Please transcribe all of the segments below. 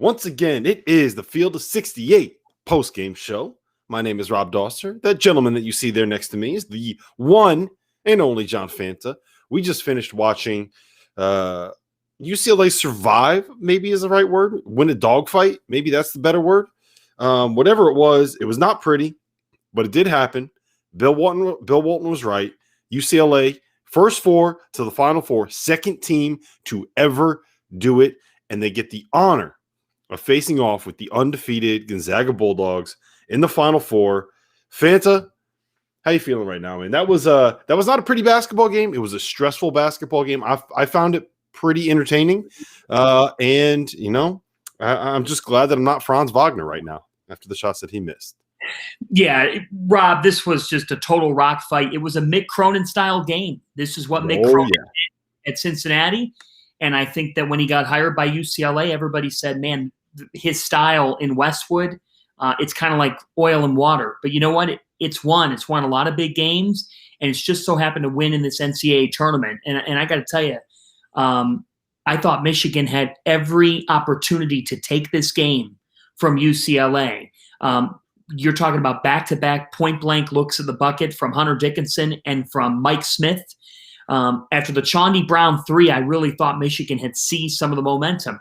Once again, it is the Field of 68 post-game show. My name is Rob Dauster. That gentleman that you see there next to me is the one and only John Fanta. We just finished watching UCLA survive, maybe is the right word, win a dogfight. Maybe that's the better word. Whatever it was not pretty, but it did happen. Bill Walton was right. UCLA, first four to the Final Four, second team to ever do it, and they get the honor of facing off with the undefeated Gonzaga Bulldogs in the Final Four. Fanta, how you feeling right now, man? That was not a pretty basketball game. It was a stressful basketball game. I found it pretty entertaining, and I'm just glad that I'm not Franz Wagner right now after the shots that he missed. Yeah, Rob, this was just a total rock fight. It was a Mick Cronin style game. This is what Mick Cronin did at Cincinnati. And I think that when he got hired by UCLA, everybody said, man, his style in Westwood, it's kind of like oil and water. But you know what? It's won a lot of big games, and it's just so happened to win in this NCAA tournament. And I got to tell you, I thought Michigan had every opportunity to take this game from UCLA. You're talking about back-to-back point-blank looks at the bucket from Hunter Dickinson and from Mike Smith. After the Chaundi Brown three, I really thought Michigan had seized some of the momentum.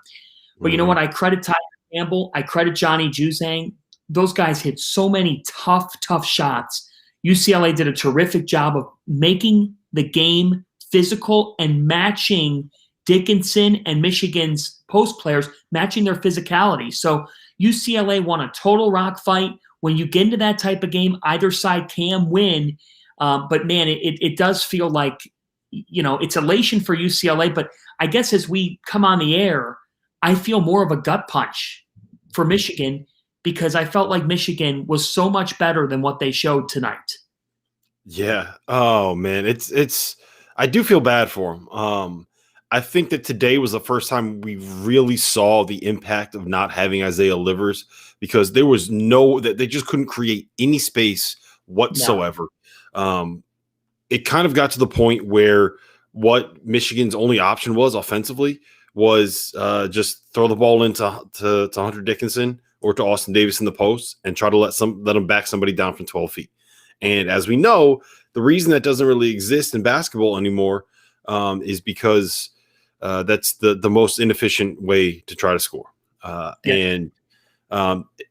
But you know what? I credit Tyler Campbell. I credit Johnny Juzang. Those guys hit so many tough shots. UCLA did a terrific job of making the game physical and matching Dickinson and Michigan's post players, matching their physicality. So UCLA won a total rock fight. When you get into that type of game, either side can win. But, man, it does feel like, it's elation for UCLA. But I guess as we come on the air, I feel more of a gut punch for Michigan because I felt like Michigan was so much better than what they showed tonight. Yeah. Oh, man. I do feel bad for them. I think that today was the first time we really saw the impact of not having Isaiah Livers because there was they just couldn't create any space whatsoever. No. It kind of got to the point where what Michigan's only option was offensively was just throw the ball into Hunter Dickinson or to Austin Davis in the post and try to let them back somebody down from 12 feet. And as we know, the reason that doesn't really exist in basketball anymore is because that's the most inefficient way to try to score. And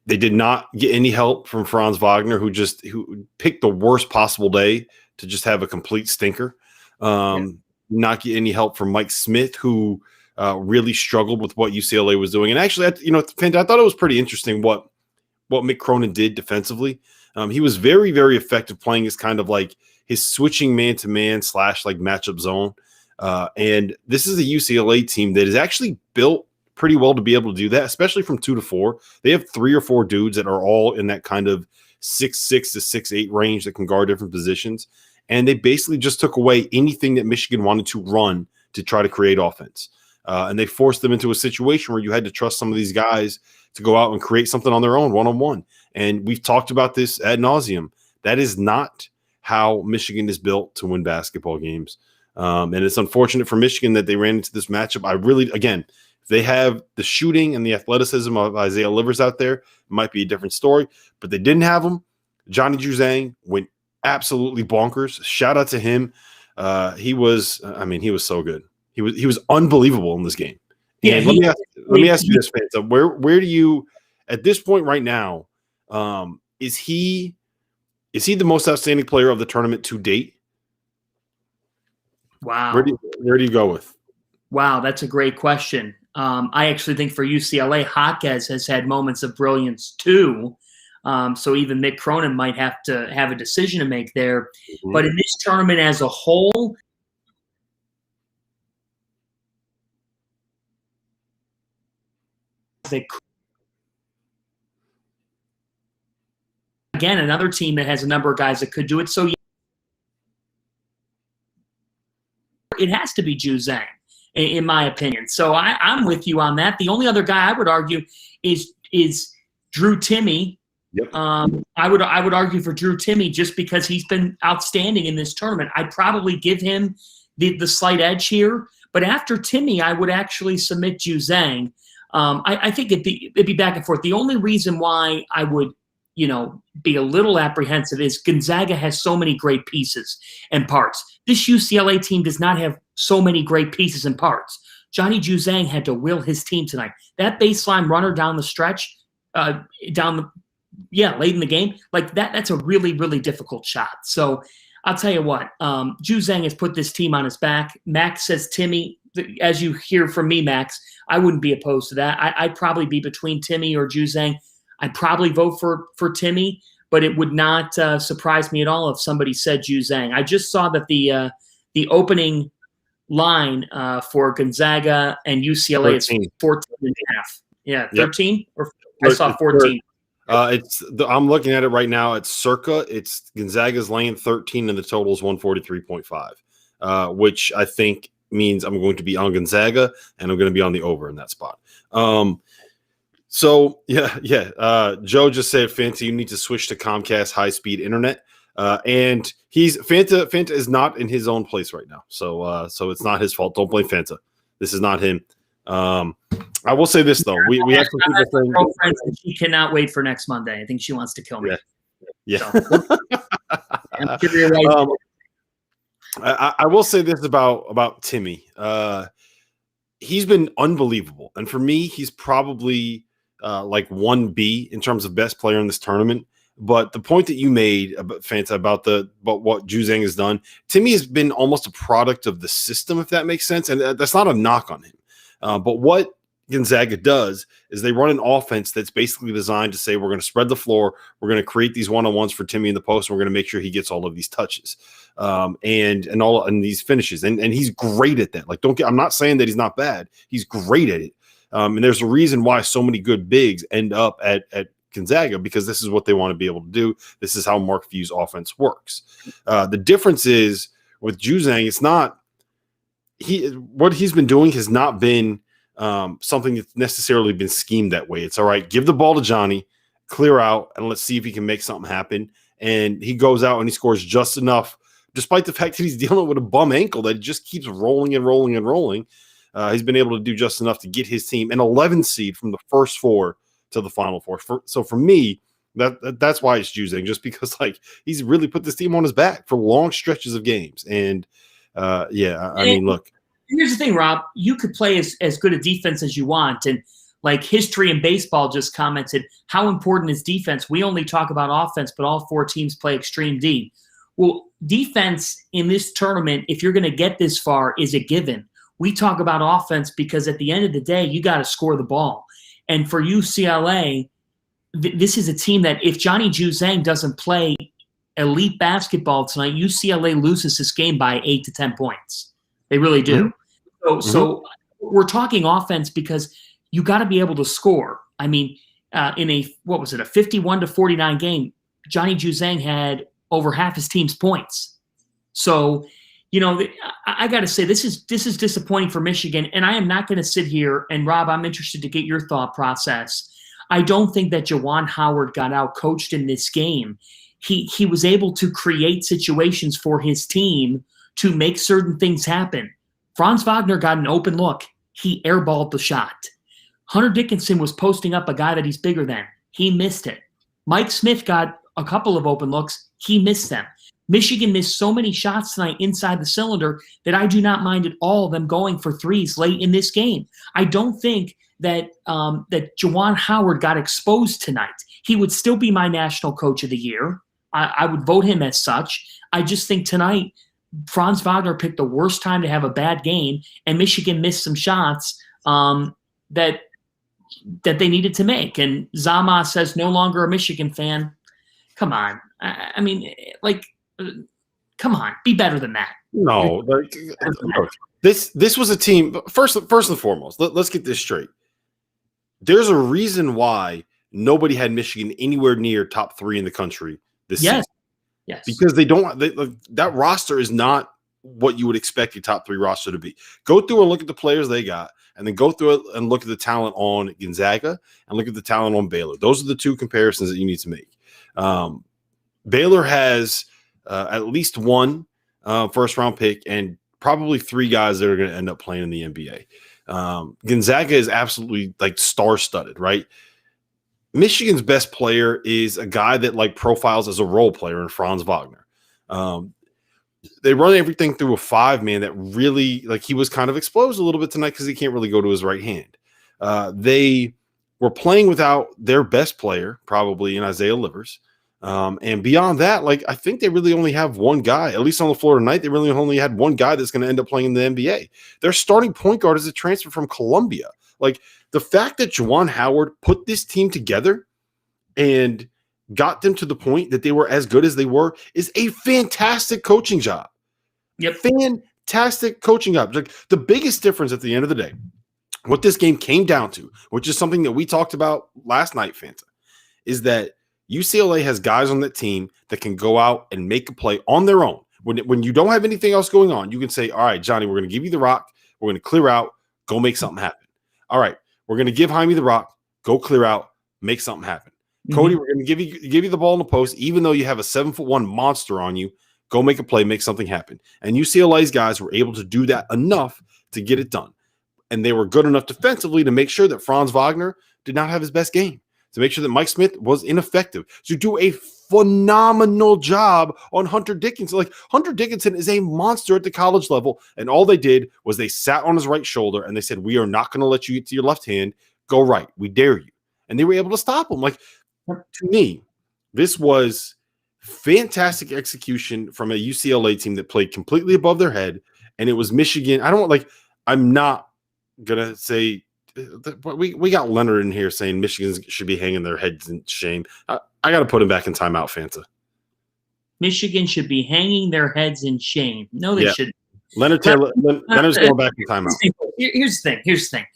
they did not get any help from Franz Wagner, who picked the worst possible day to just have a complete stinker. Not get any help from Mike Smith, who really struggled with what UCLA was doing. And actually, I thought it was pretty interesting what Mick Cronin did defensively. He was very, very effective playing as kind of like his switching man-to-man / like matchup zone. And this is a UCLA team that is actually built pretty well to be able to do that, especially from 2 to 4. They have 3 or 4 dudes that are all in that kind of 6'6" to 6'8" range that can guard different positions. And they basically just took away anything that Michigan wanted to run to try to create offense. And they forced them into a situation where you had to trust some of these guys to go out and create something on their own, one-on-one. And we've talked about this ad nauseum. That is not how Michigan is built to win basketball games. And it's unfortunate for Michigan that they ran into this matchup. If they have the shooting and the athleticism of Isaiah Livers out there, it might be a different story. But they didn't have him. Johnny Juzang went absolutely bonkers. Shout out to him. He was so good. He was unbelievable in this game. And let me ask you this, Fanta. Where do you, at this point right now, is he the most outstanding player of the tournament to date? Wow. Where do you go with? Wow, that's a great question. I actually think for UCLA, Jaquez has had moments of brilliance too. So even Mick Cronin might have to have a decision to make there. Mm-hmm. But in this tournament as a whole, again, another team that has a number of guys that could do it. So it has to be Juzang, in my opinion. So I'm with you on that. The only other guy I would argue is Drew Timme. Yep. I would argue for Drew Timme just because he's been outstanding in this tournament. I'd probably give him the slight edge here. But after Timme, I would actually submit Juzang. I think it'd be back and forth. The only reason why I would, be a little apprehensive is Gonzaga has so many great pieces and parts. This UCLA team does not have so many great pieces and parts. Johnny Juzang had to will his team tonight. That baseline runner down the stretch, late in the game, like that's a really, really difficult shot. So I'll tell you what, Juzang has put this team on his back. Max says Timmy, as you hear from me, Max, I wouldn't be opposed to that. I'd probably be between Timmy or Juzang. I'd probably vote for Timmy, but it would not surprise me at all if somebody said Juzang. I just saw that the opening line for Gonzaga and UCLA 13. Is 14.5. Yeah, 13? Yep. Or I saw 14. I'm looking at it right now. It's circa. It's Gonzaga's laying 13, and the total is 143.5, which I think means I'm going to be on Gonzaga, and I'm going to be on the over in that spot. Joe just said, Fanta, you need to switch to Comcast high-speed internet. And Fanta is not in his own place right now. So it's not his fault. Don't blame Fanta. This is not him. I will say this, though. We have some people saying girlfriend, and she cannot wait for next Monday. I think she wants to kill me. Yeah. So. I will say this about Timmy. He's been unbelievable. And for me, he's probably like 1B in terms of best player in this tournament. But the point that you made, Fanta, about what Juzang has done, Timmy has been almost a product of the system, if that makes sense. And that's not a knock on him. But what Gonzaga does is they run an offense that's basically designed to say, we're going to spread the floor, we're going to create these one-on-ones for Timmy in the post, and we're going to make sure he gets all of these touches and these finishes. And he's great at that. Like, I'm not saying that he's not bad. He's great at it. And there's a reason why so many good bigs end up at Gonzaga, because this is what they want to be able to do. This is how Mark Few's offense works. The difference is with Juzang, it's not what he's been doing has not been something that's necessarily been schemed that way. It's all right, give the ball to Johnny, clear out, and let's see if he can make something happen. And he goes out and he scores just enough, despite the fact that he's dealing with a bum ankle that just keeps rolling and rolling and rolling. He's been able to do just enough to get his team an 11 seed from the first four to the Final Four. So for me, that's why it's Juzang, just because like he's really put this team on his back for long stretches of games. And I mean, look. Here's the thing, Rob. You could play as good a defense as you want. And like History in Baseball just commented, how important is defense? We only talk about offense, but all four teams play extreme D. Well, defense in this tournament, if you're going to get this far, is a given. We talk about offense because at the end of the day, you got to score the ball. And for UCLA, this is a team that if Johnny Juzang doesn't play elite basketball tonight, UCLA loses this game by 8 to 10 points. They really do. Mm-hmm. So we're talking offense because you got to be able to score. I mean, in a 51-49 game, Johnny Juzang had over half his team's points. So, I got to say this is disappointing for Michigan, and I am not going to sit here. And Rob, I'm interested to get your thought process. I don't think that Juwan Howard got out coached in this game. He was able to create situations for his team to make certain things happen. Franz Wagner got an open look. He airballed the shot. Hunter Dickinson was posting up a guy that he's bigger than. He missed it. Mike Smith got a couple of open looks. He missed them. Michigan missed so many shots tonight inside the cylinder that I do not mind at all them going for threes late in this game. I don't think that Juwan Howard got exposed tonight. He would still be my national coach of the year. I would vote him as such. I just think tonight Franz Wagner picked the worst time to have a bad game, and Michigan missed some shots that they needed to make. And Zama says no longer a Michigan fan. Come on. I mean, like, come on, be better than that. No, this was a team. First and foremost, let's get this straight. There's a reason why nobody had Michigan anywhere near top 3 in the country this season. Yes, because that roster is not what you would expect your top 3 roster to be. Go through and look at the players they got, and then go through it and look at the talent on Gonzaga and look at the talent on Baylor. Those are the two comparisons that you need to make. Baylor has at least one first-round pick and probably 3 guys that are going to end up playing in the NBA. Gonzaga is absolutely like star-studded, right? Michigan's best player is a guy that like profiles as a role player in Franz Wagner. They run everything through a 5-man that really, like, he was kind of exposed a little bit tonight because he can't really go to his right hand. They were playing without their best player, probably in Isaiah Livers. And beyond that, like, I think they really only have one guy, at least on the floor tonight. They really only had one guy that's going to end up playing in the NBA. Their starting point guard is a transfer from Columbia. Like, the fact that Juwan Howard put this team together and got them to the point that they were as good as they were is a fantastic coaching job. Yep. Fantastic coaching job. Like, the biggest difference at the end of the day, what this game came down to, which is something that we talked about last night, Fanta, is that UCLA has guys on that team that can go out and make a play on their own. When you don't have anything else going on, you can say, all right, Johnny, we're going to give you the rock. We're going to clear out. Go make something happen. All right, we're going to give Jaime the rock. Go clear out. Make something happen. Cody, we're going to give you the ball in the post, even though you have a 7'1" monster on you. Go make a play, make something happen. And UCLA's guys were able to do that enough to get it done. And they were good enough defensively to make sure that Franz Wagner did not have his best game, to make sure that Mike Smith was ineffective, to do a phenomenal job on Hunter Dickinson. Like, Hunter Dickinson is a monster at the college level, and all they did was they sat on his right shoulder and they said, we are not going to let you get to your left hand. Go right. We dare you. And they were able to stop him. Like, to me, this was fantastic execution from a UCLA team that played completely above their head, and it was Michigan. I'm not going to say – we got Leonard in here saying Michigan should be hanging their heads in shame. I got to put him back in timeout, Fanta. Michigan should be hanging their heads in shame. No, they shouldn't. Leonard's going back in timeout. Here's the thing.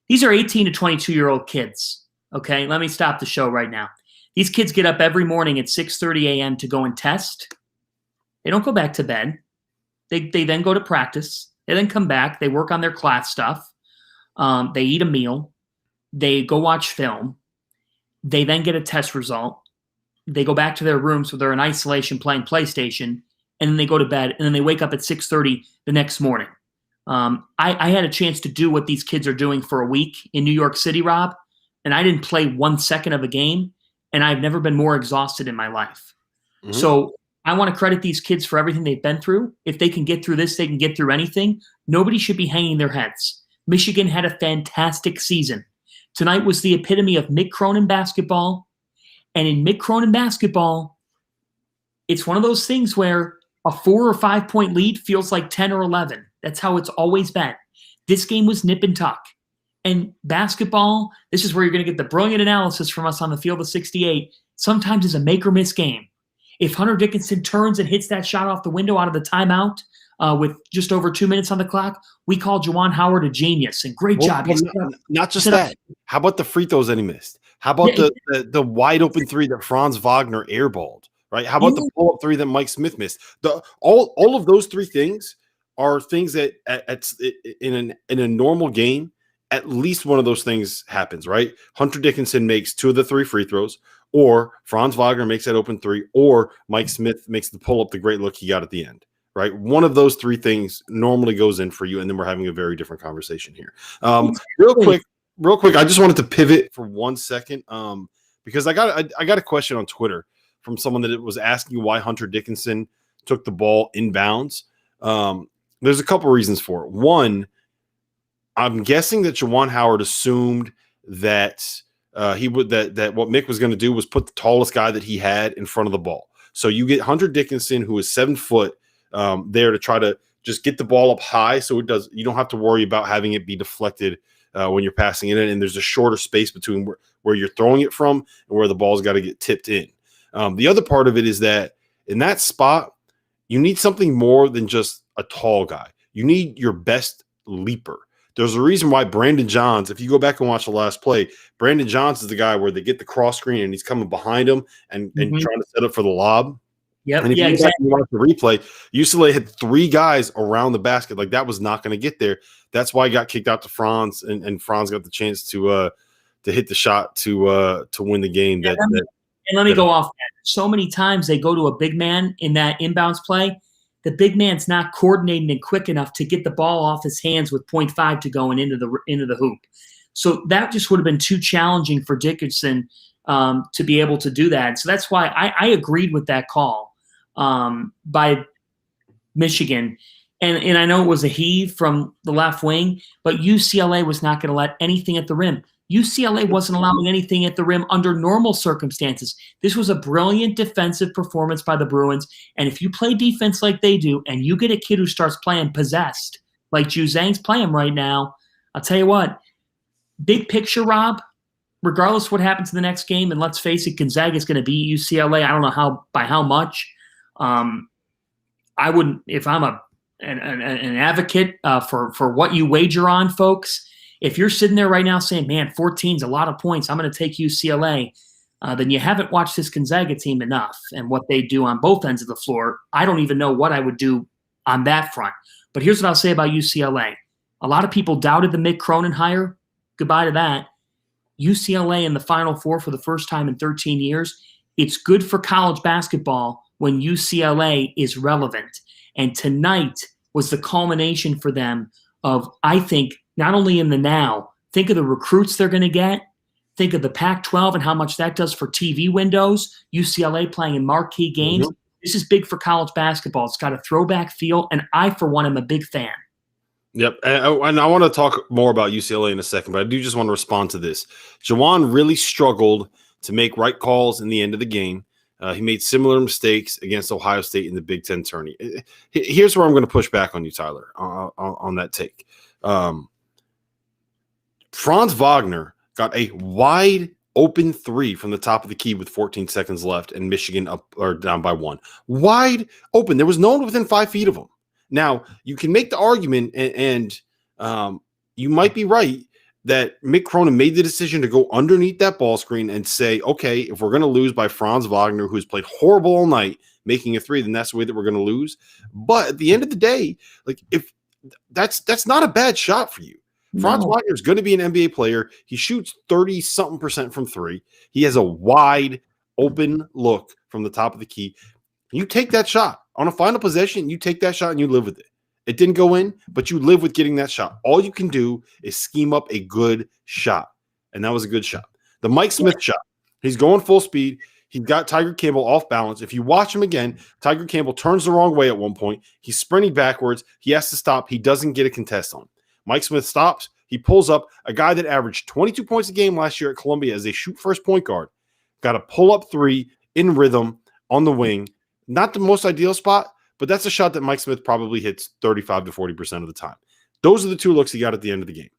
These are 18 to 22-year-old kids. Okay, let me stop the show right now. These kids get up every morning at 6:30 a.m. to go and test. They don't go back to bed. They then go to practice. They then come back. They work on their class stuff. They eat a meal. They go watch film. They then get a test result. They go back to their rooms where they're in isolation playing PlayStation, and then they go to bed, and then they wake up at 6:30 the next morning. I had a chance to do what these kids are doing for a week in New York City, Rob, and I didn't play 1 second of a game, and I've never been more exhausted in my life. Mm-hmm. So I want to credit these kids for everything they've been through. If they can get through this, they can get through anything. Nobody should be hanging their heads. Michigan had a fantastic season. Tonight was the epitome of Mick Cronin basketball. And in Mick Cronin basketball, it's one of those things where a 4 or 5 point lead feels like 10 or 11. That's how it's always been. This game was nip and tuck. And basketball, this is where you're going to get the brilliant analysis from us on the field of 68. Sometimes it's a make or miss game. If Hunter Dickinson turns and hits that shot off the window out of the timeout with just over 2 minutes on the clock, we call Juwan Howard a genius. And great job. Not just that. How about the free throws that he missed? How about the wide open three that Franz Wagner airballed? Right? How about the pull-up three that Mike Smith missed? All of those three things are things that in a normal game, at least one of those things happens, right? Hunter Dickinson makes 2 of the 3 free throws, or Franz Wagner makes that open 3, or Mike Smith makes the pull-up, the great look he got at the end, right? One of those 3 things normally goes in for you, and then we're having a very different conversation here. Real quick, I just wanted to pivot for 1 second because I got a question on Twitter from someone that was asking why Hunter Dickinson took the ball inbounds. There's a couple reasons for it. One, I'm guessing that Juwan Howard assumed that that what Mick was going to do was put the tallest guy that he had in front of the ball. So you get Hunter Dickinson, who is 7 foot, there to try to just get the ball up high, so you don't have to worry about having it be deflected when you're passing it in, and there's a shorter space between where you're throwing it from and where the ball's got to get tipped in. The other part of it is that in that spot, you need something more than just a tall guy. You need your best leaper. There's a reason why Brandon Johns, if you go back and watch the last play, Brandon Johns is the guy where they get the cross screen and he's coming behind him and trying to set up for the lob. Yep. And if you go back and watch the replay, UCLA had 3 guys around the basket. Like, that was not going to get there. That's why he got kicked out to Franz, and Franz got the chance to hit the shot to win the game. Let me go off that. So many times they go to a big man in that inbounds play. the big man's not coordinating and quick enough to get the ball off his hands with 0.5 to go and into the hoop. So that just would have been too challenging for Dickerson to be able to do that. So that's why I agreed with that call by Michigan. And I know it was a heave from the left wing, but UCLA was not going to let anything at the rim. UCLA wasn't allowing anything at the rim under normal circumstances. This was a brilliant defensive performance by the Bruins. And if you play defense like they do, and you get a kid who starts playing possessed, like Ju Zhang's playing right now, I'll tell you what, big picture, Rob, regardless what happens in the next game, and let's face it, Gonzaga is going to beat UCLA. I don't know by how much. I wouldn't, if I'm an advocate for what you wager on, folks. If you're sitting there right now saying, man, 14 is a lot of points, I'm going to take UCLA, then you haven't watched this Gonzaga team enough and what they do on both ends of the floor. I don't even know what I would do on that front. But here's what I'll say about UCLA. A lot of people doubted the Mick Cronin hire. Goodbye to that. UCLA in the Final Four for the first time in 13 years. It's good for college basketball when UCLA is relevant. And tonight was the culmination for them of, I think, not only in the now, think of the recruits they're going to get, think of the Pac-12 and how much that does for TV windows, UCLA playing in marquee games. Mm-hmm. This is big for college basketball. It's got a throwback feel, and I, for one, am a big fan. Yep, and I want to talk more about UCLA in a second, but I do just want to respond to this. Juwan really struggled to make right calls in the end of the game. He made similar mistakes against Ohio State in the Big Ten tourney. Here's where I'm going to push back on you, Tyler, on that take. Franz Wagner got a wide open three from the top of the key with 14 seconds left, and Michigan up or down by 1. Wide open. There was no one within 5 feet of him. Now, you can make the argument, and you might be right, that Mick Cronin made the decision to go underneath that ball screen and say, okay, if we're going to lose by Franz Wagner, who's played horrible all night, making a three, then that's the way that we're going to lose. But at the end of the day, like, if that's not a bad shot for you. Franz Wagner is going to be an NBA player. He shoots 30-something% from three. He has a wide open look from the top of the key. You take that shot. On a final possession, you take that shot and you live with it. It didn't go in, but you live with getting that shot. All you can do is scheme up a good shot, and that was a good shot. The Mike Smith shot, he's going full speed. He's got Tiger Campbell off balance. If you watch him again, Tiger Campbell turns the wrong way at one point. He's sprinting backwards. He has to stop. He doesn't get a contest on him. Mike Smith stops. He pulls up. A guy that averaged 22 points a game last year at Columbia as a shoot-first point guard. Got a pull-up three in rhythm on the wing. Not the most ideal spot, but that's a shot that Mike Smith probably hits 35 to 40% of the time. Those are the 2 looks he got at the end of the game.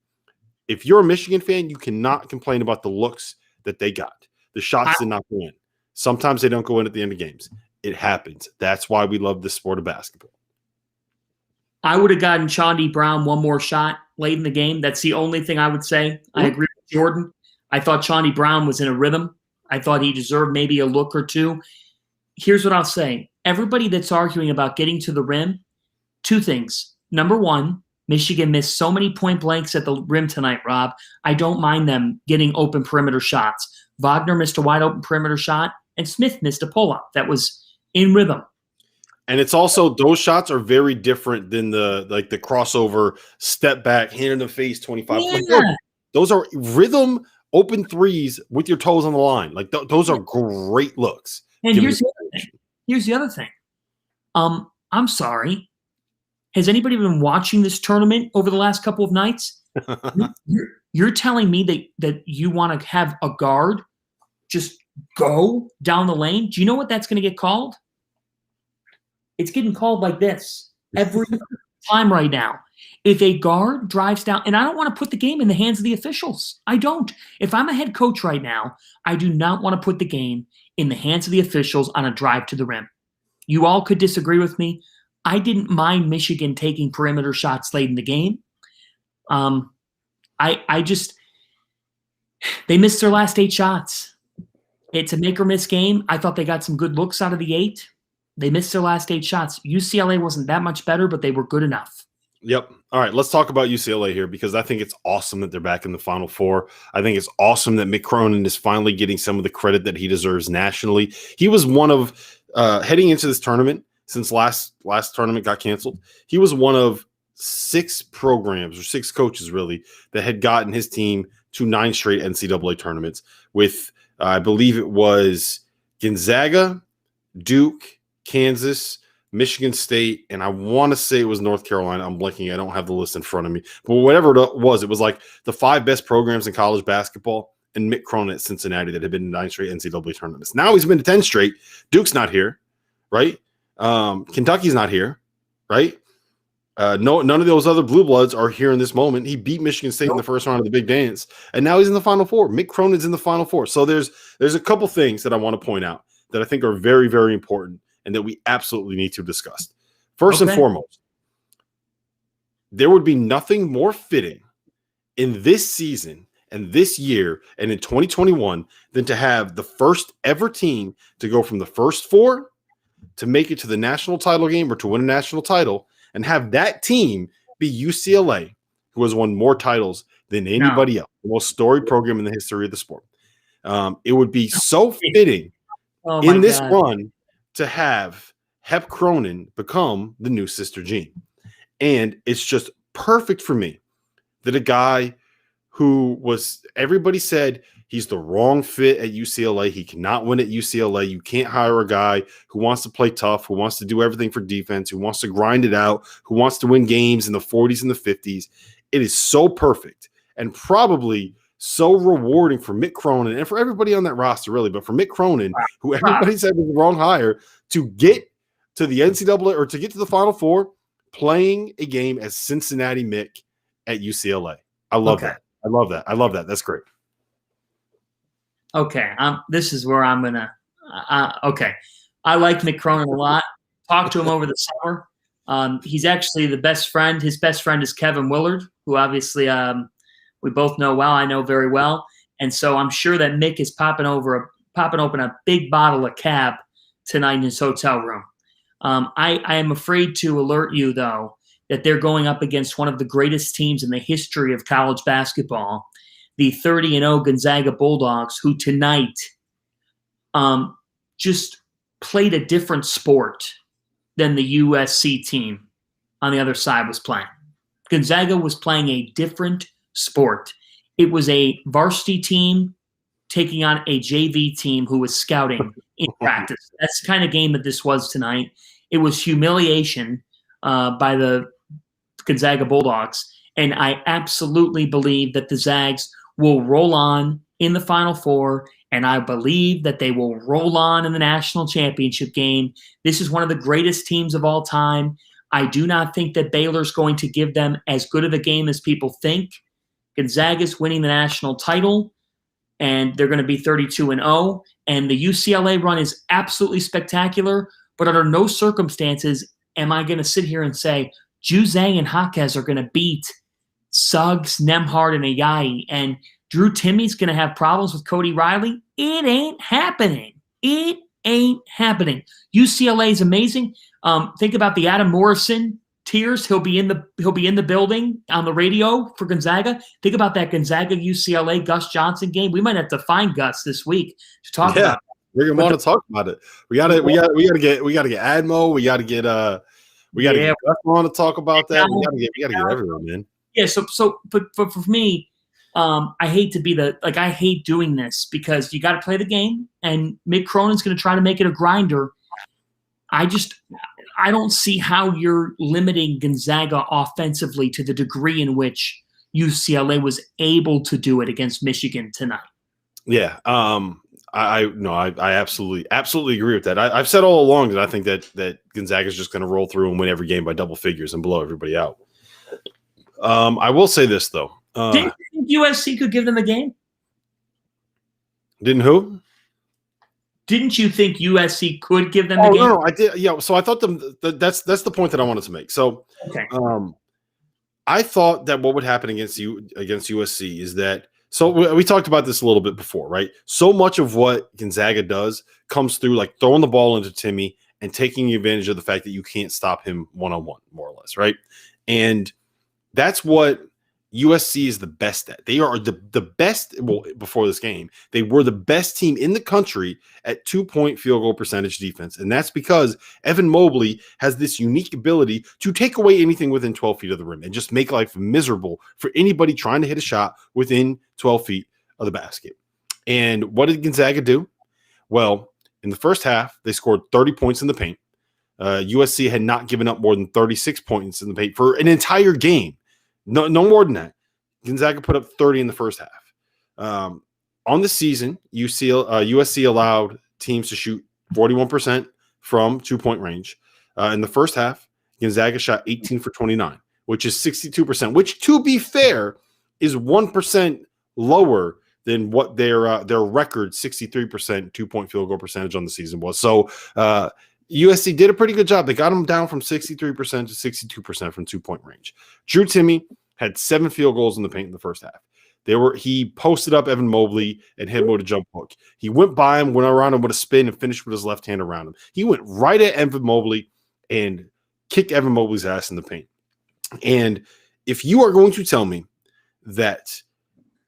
If you're a Michigan fan, you cannot complain about the looks that they got. The shots did not go in. Sometimes they don't go in at the end of games. It happens. That's why we love this sport of basketball. I would have gotten Chaundi Brown one more shot late in the game. That's the only thing I would say. Mm-hmm. I agree with Jordan. I thought Chaundi Brown was in a rhythm. I thought he deserved maybe a look or two. Here's what I'll say. Everybody that's arguing about getting to the rim, 2 things. Number 1, Michigan missed so many point blanks at the rim tonight, Rob. I don't mind them getting open perimeter shots. Wagner missed a wide open perimeter shot, and Smith missed a pull-up that was in rhythm. And it's also, those shots are very different than the crossover, step back, hand in the face, 25. Yeah. Like, those are rhythm open threes with your toes on the line. Like those are great looks. And here's the other thing. I'm sorry. Has anybody been watching this tournament over the last couple of nights? You're telling me that you want to have a guard just go down the lane? Do you know what that's going to get called? It's getting called like this every time right now. If a guard drives down, and I don't want to put the game in the hands of the officials. I don't. If I'm a head coach right now, I do not want to put the game in the hands of the officials on a drive to the rim. You all could disagree with me. I didn't mind Michigan taking perimeter shots late in the game. They missed their last 8 shots. It's a make or miss game. I thought they got some good looks out of the 8. They missed their last 8 shots. UCLA wasn't that much better, but they were good enough. Yep. All right, let's talk about UCLA here, because I think it's awesome that they're back in the Final Four. I think it's awesome that Mick Cronin is finally getting some of the credit that he deserves nationally. He was one of, heading into this tournament, since last tournament got canceled. He was one of 6 programs or 6 coaches really that had gotten his team to 9 straight NCAA tournaments with, I believe it was Gonzaga, Duke, Kansas, Michigan State, and I want to say it was North Carolina. I'm blanking. I don't have the list in front of me. But whatever it was like the 5 best programs in college basketball and Mick Cronin at Cincinnati that had been in 9 straight NCAA tournaments. Now he's been to 10 straight. Duke's not here, right? Kentucky's not here, right? None of those other blue bloods are here in this moment. He beat Michigan State in the first round of the Big Dance, and now he's in the Final Four. Mick Cronin's in the Final Four. So there's a couple things that I want to point out that I think are very, very important and that we absolutely need to discuss. First and foremost, there would be nothing more fitting in this season and this year and in 2021 than to have the first ever team to go from the first 4 to make it to the national title game or to win a national title, and have that team be UCLA, who has won more titles than anybody else, the most storied program in the history of the sport. It would be so fitting in this run to have Hep Cronin become the new Sister Jean. And it's just perfect for me that a guy who was, everybody said he's the wrong fit at UCLA. He cannot win at UCLA. You can't hire a guy who wants to play tough, who wants to do everything for defense, who wants to grind it out, who wants to win games in the 40s and the 50s. It is so perfect and probably so rewarding for Mick Cronin and for everybody on that roster, really, but for Mick Cronin, who everybody said was the wrong hire, to get to the NCAA or to get to the Final Four playing a game as Cincinnati Mick at UCLA. I love that. I love that. I love that. That's great. Okay. This is where I'm going to okay. I like Mick Cronin a lot. Talked to him over the summer. He's actually the best friend. His best friend is Kevin Willard, who obviously we both know well. I know very well. And so I'm sure that Mick is popping open a big bottle of Cab tonight in his hotel room. I am afraid to alert you, though, that they're going up against one of the greatest teams in the history of college basketball, the 30-0 Gonzaga Bulldogs, who tonight just played a different sport than the USC team on the other side was playing. Gonzaga was playing a different sport. It was a varsity team taking on a JV team who was scouting in practice. That's the kind of game that this was tonight. It was humiliation by the Gonzaga Bulldogs, and I absolutely believe that the Zags will roll on in the Final Four, and I believe that they will roll on in the national championship game. This is one of the greatest teams of all time. I do not think that Baylor's going to give them as good of a game as people think. Gonzaga's winning the national title, and they're going to be 32-0. And the UCLA run is absolutely spectacular, but under no circumstances am I going to sit here and say Juzang and Jaquez are going to beat Suggs, Nembhard, and Ayayi, and Drew Timmy's going to have problems with Cody Riley. It ain't happening. It ain't happening. UCLA is amazing. Think about the Adam Morrison tears. He'll be in the building on the radio for Gonzaga. Think about that Gonzaga UCLA Gus Johnson game. We might have to find Gus this week to talk about. We're gonna want to talk about it. We gotta get Admo. We gotta get Gus on to talk about that. We gotta get everyone, man. Yeah. But for me, I hate to be I hate doing this because you got to play the game, and Mick Cronin's going to try to make it a grinder. I don't see how you're limiting Gonzaga offensively to the degree in which UCLA was able to do it against Michigan tonight. Yeah. I absolutely agree with that. I've said all along that I think that Gonzaga is just going to roll through and win every game by double figures and blow everybody out. I will say this though. Didn't you think USC could give them a game? Didn't who? Didn't you think USC could give them a game? No, I did. Yeah, so I thought that's the point that I wanted to make. So, okay. I thought that what would happen against USC is that. So we talked about this a little bit before, right? So much of what Gonzaga does comes through like throwing the ball into Timmy and taking advantage of the fact that you can't stop him one-on-one, more or less, right? And that's what USC is the best at. They are the best. Well, before this game, they were the best team in the country at 2-point field goal percentage defense. And that's because Evan Mobley has this unique ability to take away anything within 12 feet of the rim and just make life miserable for anybody trying to hit a shot within 12 feet of the basket. And what did Gonzaga do? Well, in the first half, they scored 30 points in the paint. USC had not given up more than 36 points in the paint for an entire game. No more than that. Gonzaga put up 30 in the first half. On the season, USC allowed teams to shoot 41% from 2-point range. In the first half, Gonzaga shot 18 for 29, which is 62%, which, to be fair, is 1% lower than what their record 63% 2-point field goal percentage on the season was. So USC did a pretty good job. They got them down from 63% to 62% from 2-point range. Drew Timme had 7 field goals in the paint in the first half. He posted up Evan Mobley and hit him with a jump hook. He went by him, went around him with a spin, and finished with his left hand around him. He went right at Evan Mobley and kicked Evan Mobley's ass in the paint. And if you are going to tell me that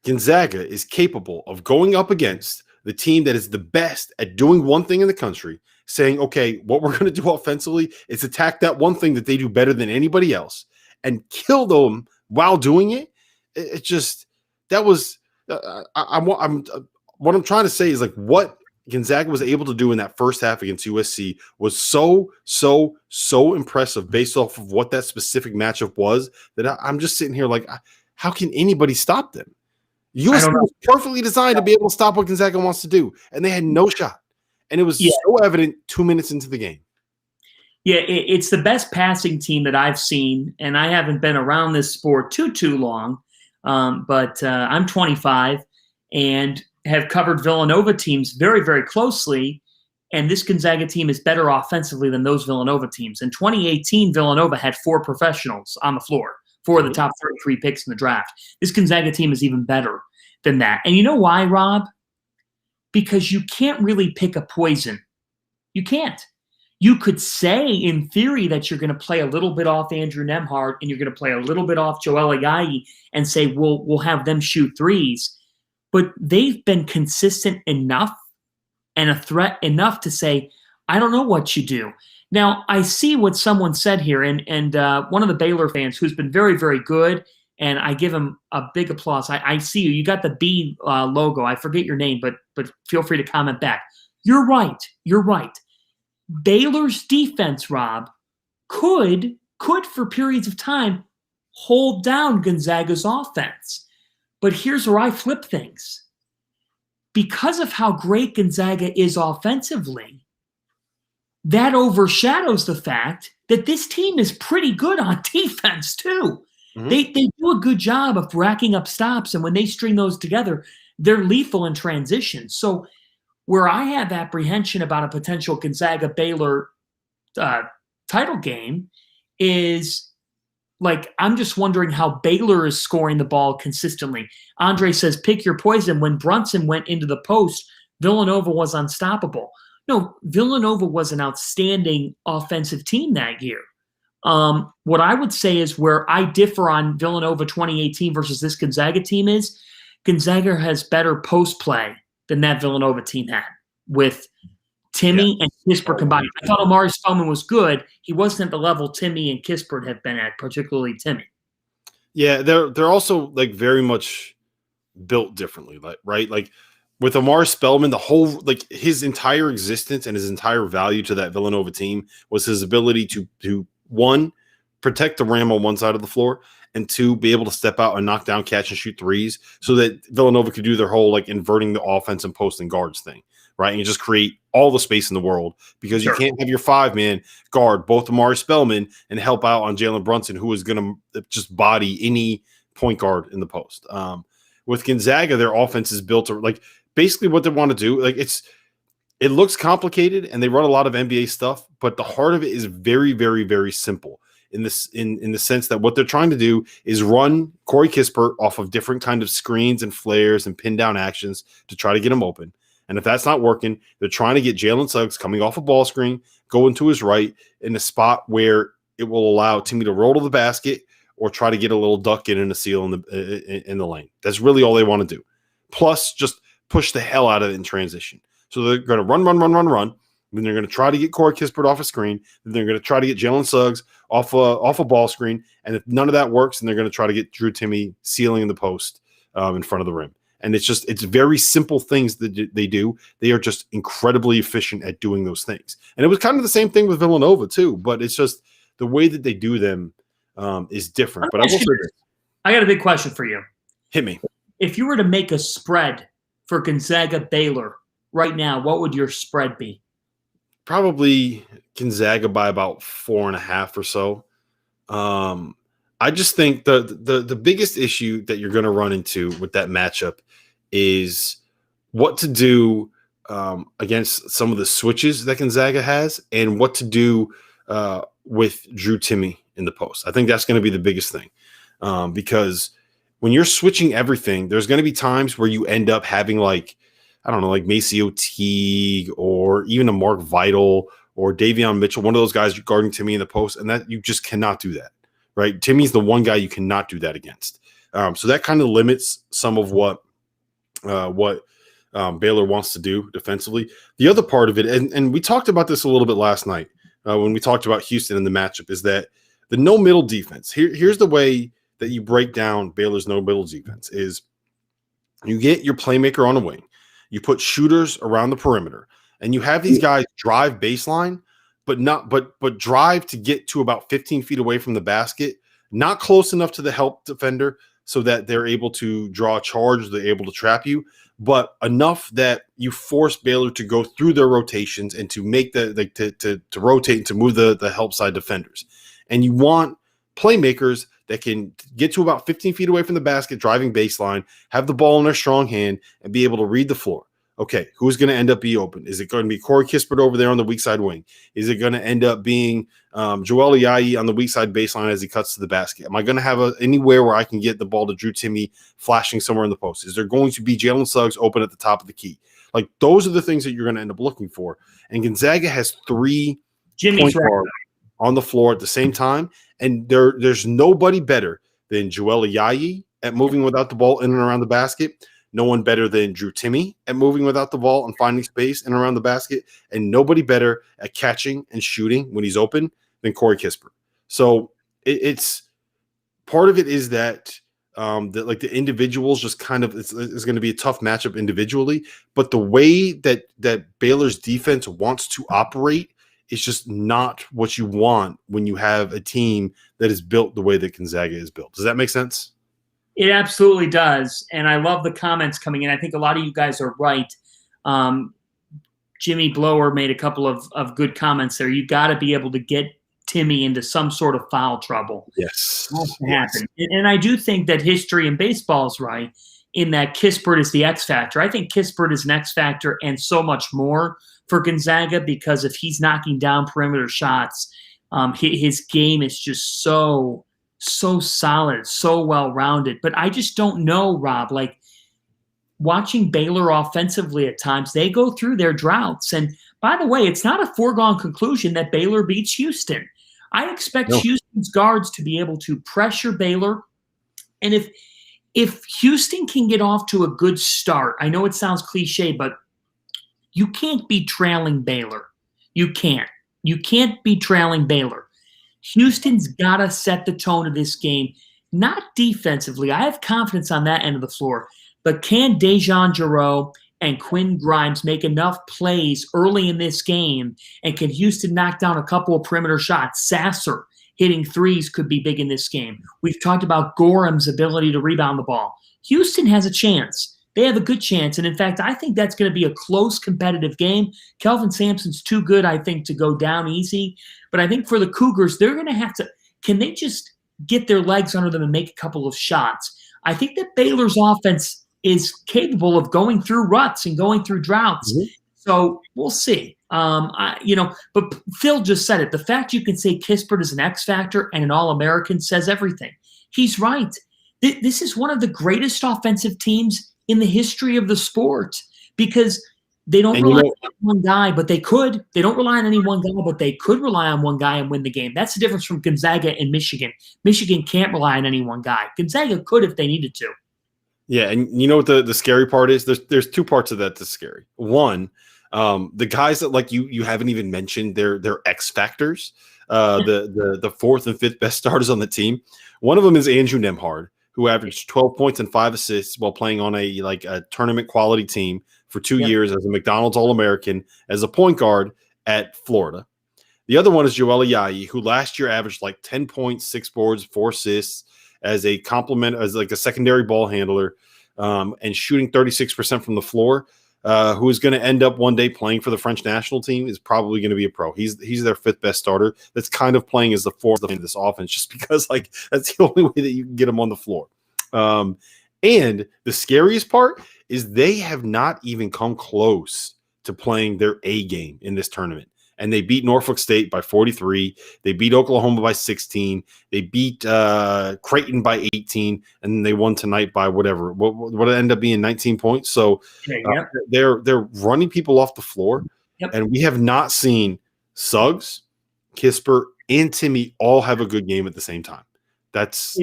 Gonzaga is capable of going up against the team that is the best at doing one thing in the country, saying, okay, what we're going to do offensively is attack that one thing that they do better than anybody else and kill them while doing it. It just, that was, what I'm trying to say is like what Gonzaga was able to do in that first half against USC was so impressive based off of what that specific matchup was that I'm just sitting here like, how can anybody stop them? USC was perfectly designed to be able to stop what Gonzaga wants to do, and they had no shot. And it was so evident 2 minutes into the game. Yeah, it's the best passing team that I've seen, and I haven't been around this sport too long, but I'm 25 and have covered Villanova teams very, very closely, and this Gonzaga team is better offensively than those Villanova teams. In 2018, Villanova had 4 professionals on the floor, 4 of the top 33 picks in the draft. This Gonzaga team is even better than that. And you know why, Rob? Because you can't really pick a poison. You can't. You could say, in theory, that you're going to play a little bit off Andrew Nembhard and you're going to play a little bit off Joel Ayayi and say, we'll have them shoot threes. But they've been consistent enough and a threat enough to say, I don't know what you do. Now, I see what someone said here, and one of the Baylor fans who's been very, very good, and I give him a big applause. I see you. You got the B logo. I forget your name, but feel free to comment back. You're right. You're right. Baylor's defense, Rob, could for periods of time hold down Gonzaga's offense. But here's where I flip things. Because of how great Gonzaga is offensively, that overshadows the fact that this team is pretty good on defense too. Mm-hmm. They do a good job of racking up stops, and when they string those together, they're lethal in transition. So where I have apprehension about a potential Gonzaga-Baylor title game is, like, I'm just wondering how Baylor is scoring the ball consistently. Andre says, pick your poison. When Brunson went into the post, Villanova was unstoppable. No, Villanova was an outstanding offensive team that year. What I would say is where I differ on Villanova 2018 versus this Gonzaga team is Gonzaga has better post play than that Villanova team had with Timme and Kispert combined. I thought Omari Spellman was good. He wasn't at the level Timme and Kispert have been at, particularly Timme. Yeah, they're also like very much built differently, like, right? Like with Omari Spellman, the whole, like, his entire existence and his entire value to that Villanova team was his ability to one, protect the rim on one side of the floor, and 2, be able to step out and knock down, catch and shoot threes so that Villanova could do their whole, like, inverting the offense and post and guards thing, right? And you just create all the space in the world because you can't have your 5-man guard both Omari Spellman and help out on Jalen Brunson, who is going to just body any point guard in the post. With Gonzaga, their offense is built to, like, basically what they want to do. Like, it looks complicated and they run a lot of NBA stuff, but the heart of it is very, very, very simple. In the sense that what they're trying to do is run Corey Kispert off of different kind of screens and flares and pin down actions to try to get him open. And if that's not working, they're trying to get Jalen Suggs coming off a ball screen, going to his right in a spot where it will allow Timme to roll to the basket or try to get a little duck in and a seal in the lane. That's really all they want to do. Plus, just push the hell out of it in transition. So they're going to run. Then they're going to try to get Corey Kispert off a screen. Then they're going to try to get Jalen Suggs off a ball screen. And if none of that works, then they're going to try to get Drew Timme sealing in the post in front of the rim. And it's very simple things that they do. They are just incredibly efficient at doing those things. And it was kind of the same thing with Villanova too, but it's just the way that they do them is different. But I will say this. I got a big question for you. Hit me. If you were to make a spread for Gonzaga Baylor right now, what would your spread be? Probably Gonzaga by about 4.5 or so. I just think the biggest issue that you're going to run into with that matchup is what to do against some of the switches that Gonzaga has and what to do with Drew Timme in the post. I think that's going to be the biggest thing because when you're switching everything, there's going to be times where you end up having like Maceo Teague or even a Mark Vital or Davion Mitchell, one of those guys guarding Timme in the post, and that you just cannot do that, right? Timmy's the one guy you cannot do that against. So that kind of limits some of what Baylor wants to do defensively. The other part of it, and we talked about this a little bit last night when we talked about Houston in the matchup, is that the no middle defense. Here's the way that you break down Baylor's no middle defense is you get your playmaker on the wing. You put shooters around the perimeter, and you have these guys drive baseline, but drive to get to about 15 feet away from the basket, not close enough to the help defender so that they're able to draw a charge, they're able to trap you, but enough that you force Baylor to go through their rotations and to make to rotate and to move the help side defenders. And you want playmakers that can get to about 15 feet away from the basket, driving baseline, have the ball in their strong hand, and be able to read the floor. Okay, who's going to end up be open? Is it going to be Corey Kispert over there on the weak side wing? Is it going to end up being Joel Ayayi on the weak side baseline as he cuts to the basket? Am I going to have anywhere where I can get the ball to Drew Timme flashing somewhere in the post? Is there going to be Jalen Suggs open at the top of the key? Like, those are the things that you're going to end up looking for. And Gonzaga has 3 point guards on the floor at the same time, and there's nobody better than Joel Ayayi at moving without the ball in and around the basket. No one better than Drew Timme at moving without the ball and finding space in and around the basket, and nobody better at catching and shooting when he's open than Corey Kispert. So it's part of it is that the individuals just kind of it's going to be a tough matchup individually, but the way that Baylor's defense wants to operate is just not what you want when you have a team that is built the way that Gonzaga is built. Does that make sense? It absolutely does. And I love the comments coming in. I think a lot of you guys are right. Jimmy Blower made a couple of good comments there. You got to be able to get Timme into some sort of foul trouble. Yes. Happen. And I do think that history in baseball is right in that Kispert is the X factor. I think Kispert is an X factor and so much more for Gonzaga because if he's knocking down perimeter shots, his game is just so solid, so well-rounded. But I just don't know, Rob, like watching Baylor offensively at times, they go through their droughts. And by the way, it's not a foregone conclusion that Baylor beats Houston. I expect Houston's guards to be able to pressure Baylor. And if Houston can get off to a good start, I know it sounds cliche, but you can't be trailing Baylor. You can't. You can't be trailing Baylor. Houston's got to set the tone of this game, not defensively. I have confidence on that end of the floor. But can Dejan Jarreau and Quinn Grimes make enough plays early in this game? And can Houston knock down a couple of perimeter shots? Sasser hitting threes could be big in this game. We've talked about Gorham's ability to rebound the ball. Houston has a chance. They have a good chance. And, in fact, I think that's going to be a close competitive game. Kelvin Sampson's too good, I think, to go down easy. But I think for the Cougars, they're going to have to – can they just get their legs under them and make a couple of shots? I think that Baylor's offense is capable of going through ruts and going through droughts. Mm-hmm. So we'll see. But Phil just said it. The fact you can say Kispert is an X factor and an All-American says everything. He's right. This is one of the greatest offensive teams in the history of the sport because They don't And rely on one guy, but they could. They don't rely on any one guy, but they could rely on one guy and win the game. That's the difference from Gonzaga and Michigan. Michigan can't rely on any one guy. Gonzaga could if they needed to. Yeah, and you know what the scary part is? There's two parts of that that's scary. One, the guys that like you haven't even mentioned, they're X factors. The fourth and fifth best starters on the team. One of them is Andrew Nemhard, who averaged 12 points and 5 assists while playing on a tournament quality team for 2 years as a McDonald's All-American as a point guard at Florida. The other one is Joel Ayayi, who last year averaged like 10 points, 6 boards, 4 assists as a complement, as like a secondary ball handler, and shooting 36% from the floor. Who is going to end up one day playing for the French national team, is probably going to be a pro. He's their fifth best starter. That's kind of playing as the fourth in this offense, just because like that's the only way that you can get him on the floor. And the scariest part is they have not even come close to playing their A game in this tournament. And they beat Norfolk State by 43. They beat Oklahoma by 16. They beat Creighton by 18, and they won tonight by whatever. What it ended up being 19 points. So they're running people off the floor, and we have not seen Suggs, Kisper, and Timmy all have a good game at the same time. That's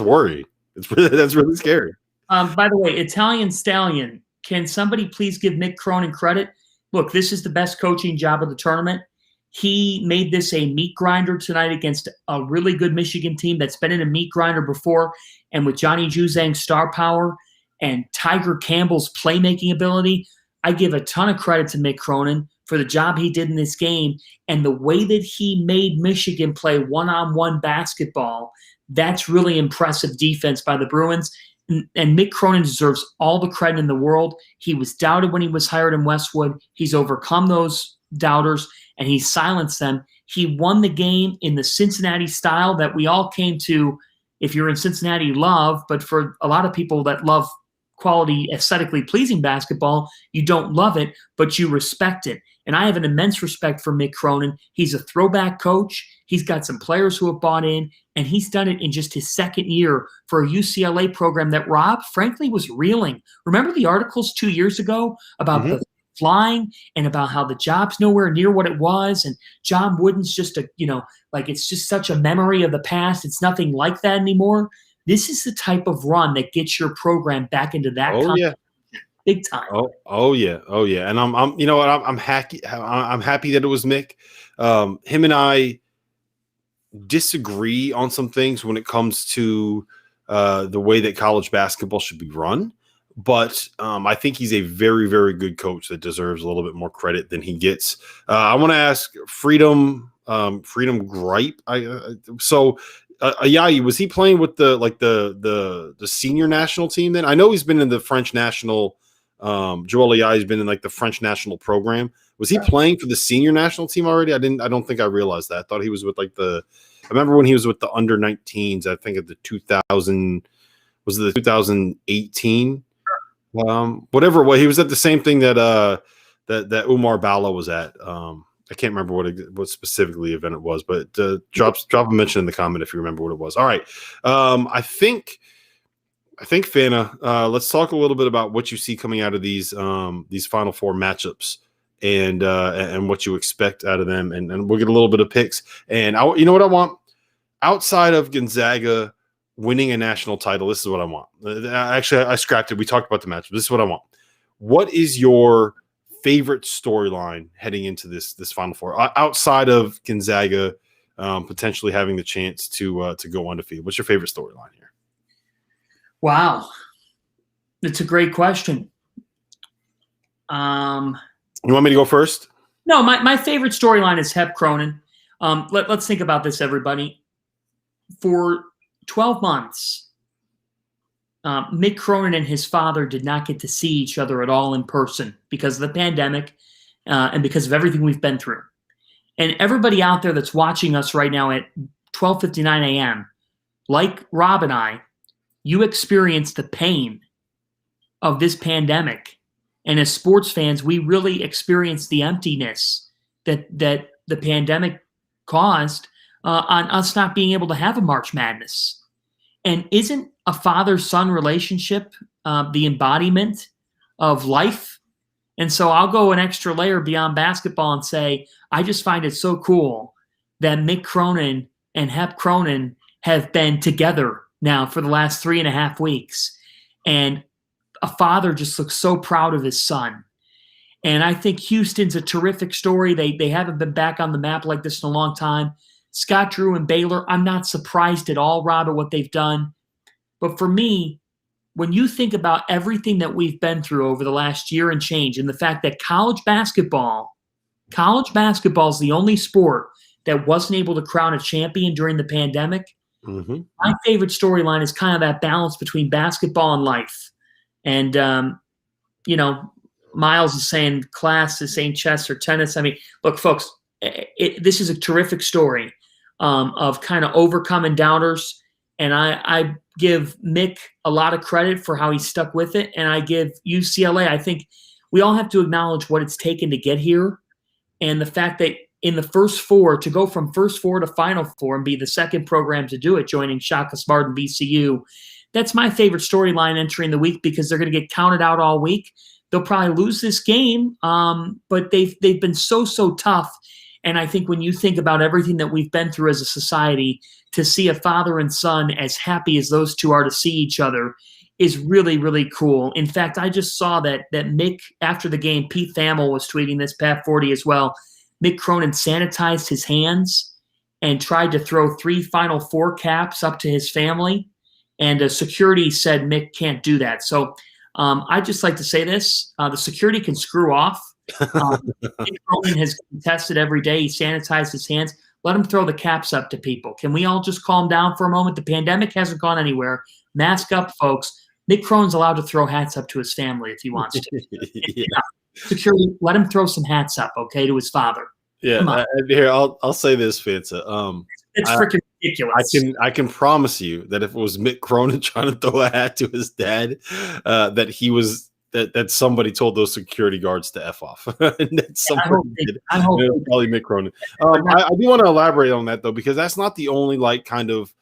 worrying. That's really scary. By the way, Italian Stallion, can somebody please give Mick Cronin credit? Look, this is the best coaching job of the tournament. He made this a meat grinder tonight against a really good Michigan team that's been in a meat grinder before. And with Johnny Juzang's star power and Tiger Campbell's playmaking ability, I give a ton of credit to Mick Cronin for the job he did in this game and the way that he made Michigan play one-on-one basketball. That's really impressive defense by the Bruins. And Mick Cronin deserves all the credit in the world. He was doubted when he was hired in Westwood. He's overcome those doubters, and he silenced them. He won the game in the Cincinnati style that we all came to, if you're in Cincinnati, love. But for a lot of people that love quality, aesthetically pleasing basketball, you don't love it, but you respect it. And I have an immense respect for Mick Cronin. He's a throwback coach. He's got some players who have bought in, and he's done it in just his second year for a UCLA program that, Rob, frankly, was reeling. Remember the articles 2 years ago about the flying and about how the job's nowhere near what it was, and John Wooden's just it's just such a memory of the past. It's nothing like that anymore. This is the type of run that gets your program back into that big time. Oh yeah. And I'm you know what, I'm happy that it was Mick. Him and I disagree on some things when it comes to the way that college basketball should be run, but I think he's a very, very good coach that deserves a little bit more credit than he gets. I want to ask Freedom Gripe. Ayayi, was he playing with the senior national team then? I know he's been in the French national. Joel Ayayi's been in like the French national program. Was he playing for the senior national team already? I don't think I realized that. I thought he was with I remember when he was with the under 19s, I think of the 2018? Whatever it was, he was at the same thing that Umar Bala was at. I can't remember what specifically event it was, but drop a mention in the comment if you remember what it was. All right. I think Fanta, let's talk a little bit about what you see coming out of these Final Four matchups and what you expect out of them, and we'll get a little bit of picks. And you know what I want? Outside of Gonzaga winning a national title, this is what I want. Actually, I scrapped it. We talked about the matchup. This is what I want. What is your favorite storyline heading into this Final Four outside of Gonzaga potentially having the chance to go undefeated? What's your favorite storyline here? Wow, it's a great question. You want me to go first? No, my favorite storyline is Hep Cronin. Let's think about this, everybody. For 12 months, Mick Cronin and his father did not get to see each other at all in person because of the pandemic and because of everything we've been through. And everybody out there that's watching us right now at 12:59 a.m., like Rob and I, you experienced the pain of this pandemic. And as sports fans, we really experienced the emptiness that the pandemic caused on us not being able to have a March Madness. And isn't a father-son relationship the embodiment of life And so I'll go an extra layer beyond basketball and say, I just find it so cool that Mick Cronin and Hep Cronin have been together now for the last 3.5 weeks. And a father just looks so proud of his son. And I think Houston's a terrific story. They haven't been back on the map like this in a long time. Scott Drew and Baylor, I'm not surprised at all, Rob, at what they've done. But for me, when you think about everything that we've been through over the last year and change, and the fact that college basketball is the only sport that wasn't able to crown a champion during the pandemic, my favorite storyline is kind of that balance between basketball and life. And, Miles is saying class is saying chess or tennis. I mean, look, folks, this is a terrific story of kind of overcoming doubters. And I give Mick a lot of credit for how he stuck with it. And I give UCLA, I think we all have to acknowledge what it's taken to get here. And the fact that in the first four, to go from first four to final four and be the second program to do it, joining Shaka Smart and VCU, that's my favorite storyline entering the week because they're going to get counted out all week. They'll probably lose this game, but they've been so tough. And I think when you think about everything that we've been through as a society, to see a father and son as happy as those two are to see each other is really, really cool. In fact, I just saw that Mick, after the game, Pete Thamel was tweeting this, Pat 40 as well, Mick Cronin sanitized his hands and tried to throw 3 Final Four caps up to his family. And security said Mick can't do that. So I'd just like to say this. The security can screw off. Mick Cronin has contested every day. He sanitized his hands. Let him throw the caps up to people. Can we all just calm down for a moment? The pandemic hasn't gone anywhere. Mask up, folks. Mick Cronin's allowed to throw hats up to his family if he wants to. Yeah. Security, let him throw some hats up, okay, to his father. Yeah, here I'll say this, Fanta. It's freaking ridiculous. I can promise you that if it was Mick Cronin trying to throw a hat to his dad, that somebody told those security guards to F off. And I hope probably Mick Cronin. I do want to elaborate on that though, because that's not the only kind of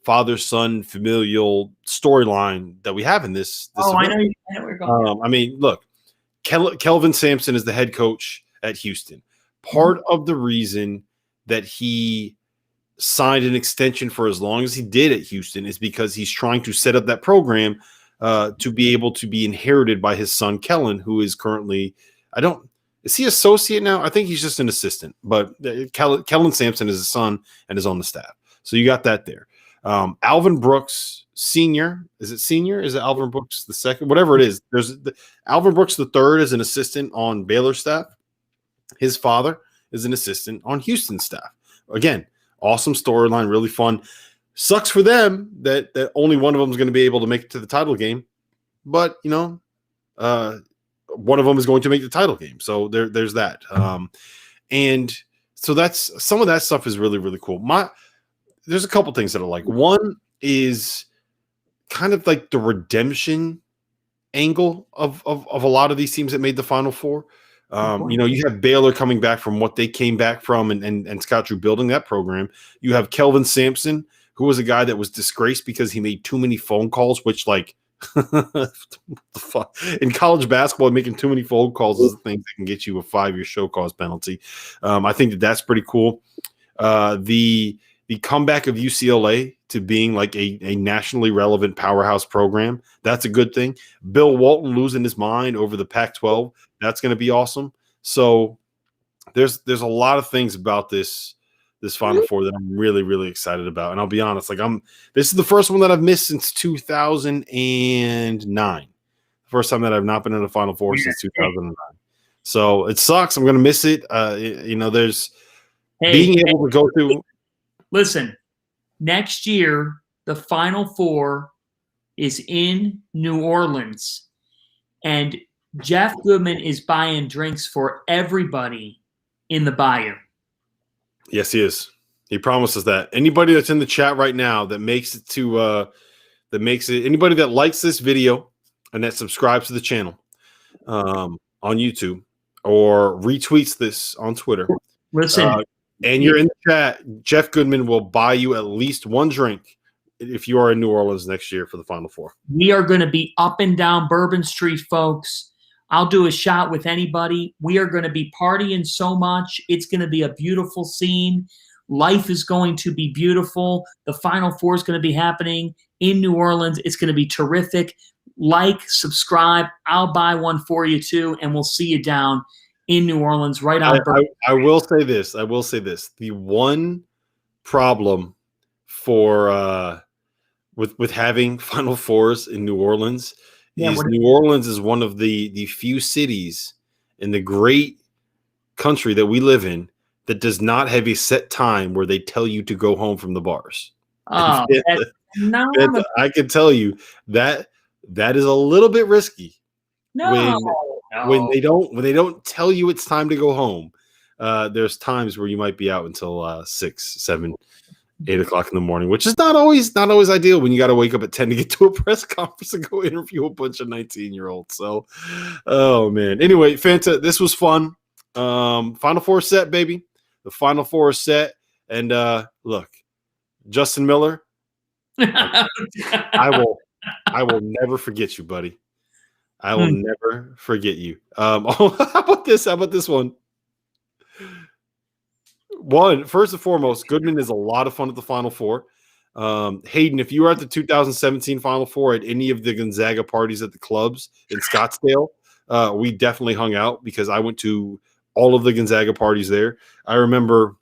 father-son familial storyline that we have in this. I know where you're going. I mean, look, Kelvin Sampson is the head coach at Houston. Part of the reason that he signed an extension for as long as he did at Houston is because he's trying to set up that program to be able to be inherited by his son, Kellen, who is currently, is he associate now? I think he's just an assistant, but Kellen Sampson is his son and is on the staff. So you got that there. Alvin Brooks Sr. Is it senior? Is it Alvin Brooks the second? Whatever it is. There's Alvin Brooks the third is an assistant on Baylor staff. His father is an assistant on Houston staff. Again, awesome storyline, really fun. Sucks for them that only one of them is going to be able to make it to the title game, but one of them is going to make the title game. So there's that. And so that's some of that stuff is really, really cool. There's a couple things that I like. One is kind of like the redemption angle of a lot of these teams that made the Final Four. You have Baylor coming back from what they came back from and Scott Drew building that program. You have Kelvin Sampson, who was a guy that was disgraced because he made too many phone calls, which in college basketball, making too many phone calls is the thing that can get you a 5-year show cause penalty. I think that's pretty cool. The comeback of UCLA to being like a nationally relevant powerhouse program, that's a good thing. Bill Walton losing his mind over the Pac-12, that's going to be awesome. So there's a lot of things about this Final Four that I'm really, really excited about. And I'll be honest, this is the first one that I've missed since 2009. The first time that I've not been in a Final Four since 2009. So it sucks. I'm going to miss it. There's being able to go through. Listen, next year, the Final Four is in New Orleans, and Jeff Goodman is buying drinks for everybody in the Bayou. Yes, he is. He promises that. Anybody that's in the chat right now that makes it to anybody that likes this video and that subscribes to the channel on YouTube or retweets this on Twitter. Listen. And you're in the chat, Jeff Goodman will buy you at least one drink if you are in New Orleans next year for the Final Four. We are going to be up and down Bourbon Street, folks. I'll do a shot with anybody. We are going to be partying so much. It's going to be a beautiful scene. Life is going to be beautiful. The Final Four is going to be happening in New Orleans. It's going to be terrific. Like, subscribe. I'll buy one for you too, and we'll see you down in New Orleans right on. I will say this. The one problem for with having Final Fours in New Orleans is New Orleans is one of the few cities in the great country that we live in that does not have a set time where they tell you to go home from the bars. Oh, I can tell you that is a little bit risky. When they don't tell you it's time to go home. There's times where you might be out until 6, 7, 8 o'clock in the morning, which is not always ideal when you got to wake up at 10 to get to a press conference and go interview a bunch of 19-year-olds. So, oh man. Anyway, Fanta, this was fun. Final Four set, baby. The Final Four is set. And look, Justin Miller, I will never forget you, buddy. I will never forget you. How about this? How about this one? First and foremost, Goodman is a lot of fun at the Final Four. Hayden, if you were at the 2017 Final Four at any of the Gonzaga parties at the clubs in Scottsdale, we definitely hung out because I went to all of the Gonzaga parties there. I remember,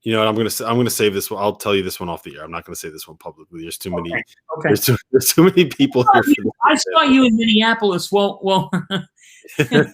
you know, I'm gonna save this one. I'll tell you this one off the air. I'm not gonna say this one publicly. There's too many. Okay. There's too many people here. I saw you in Minneapolis. Well. We can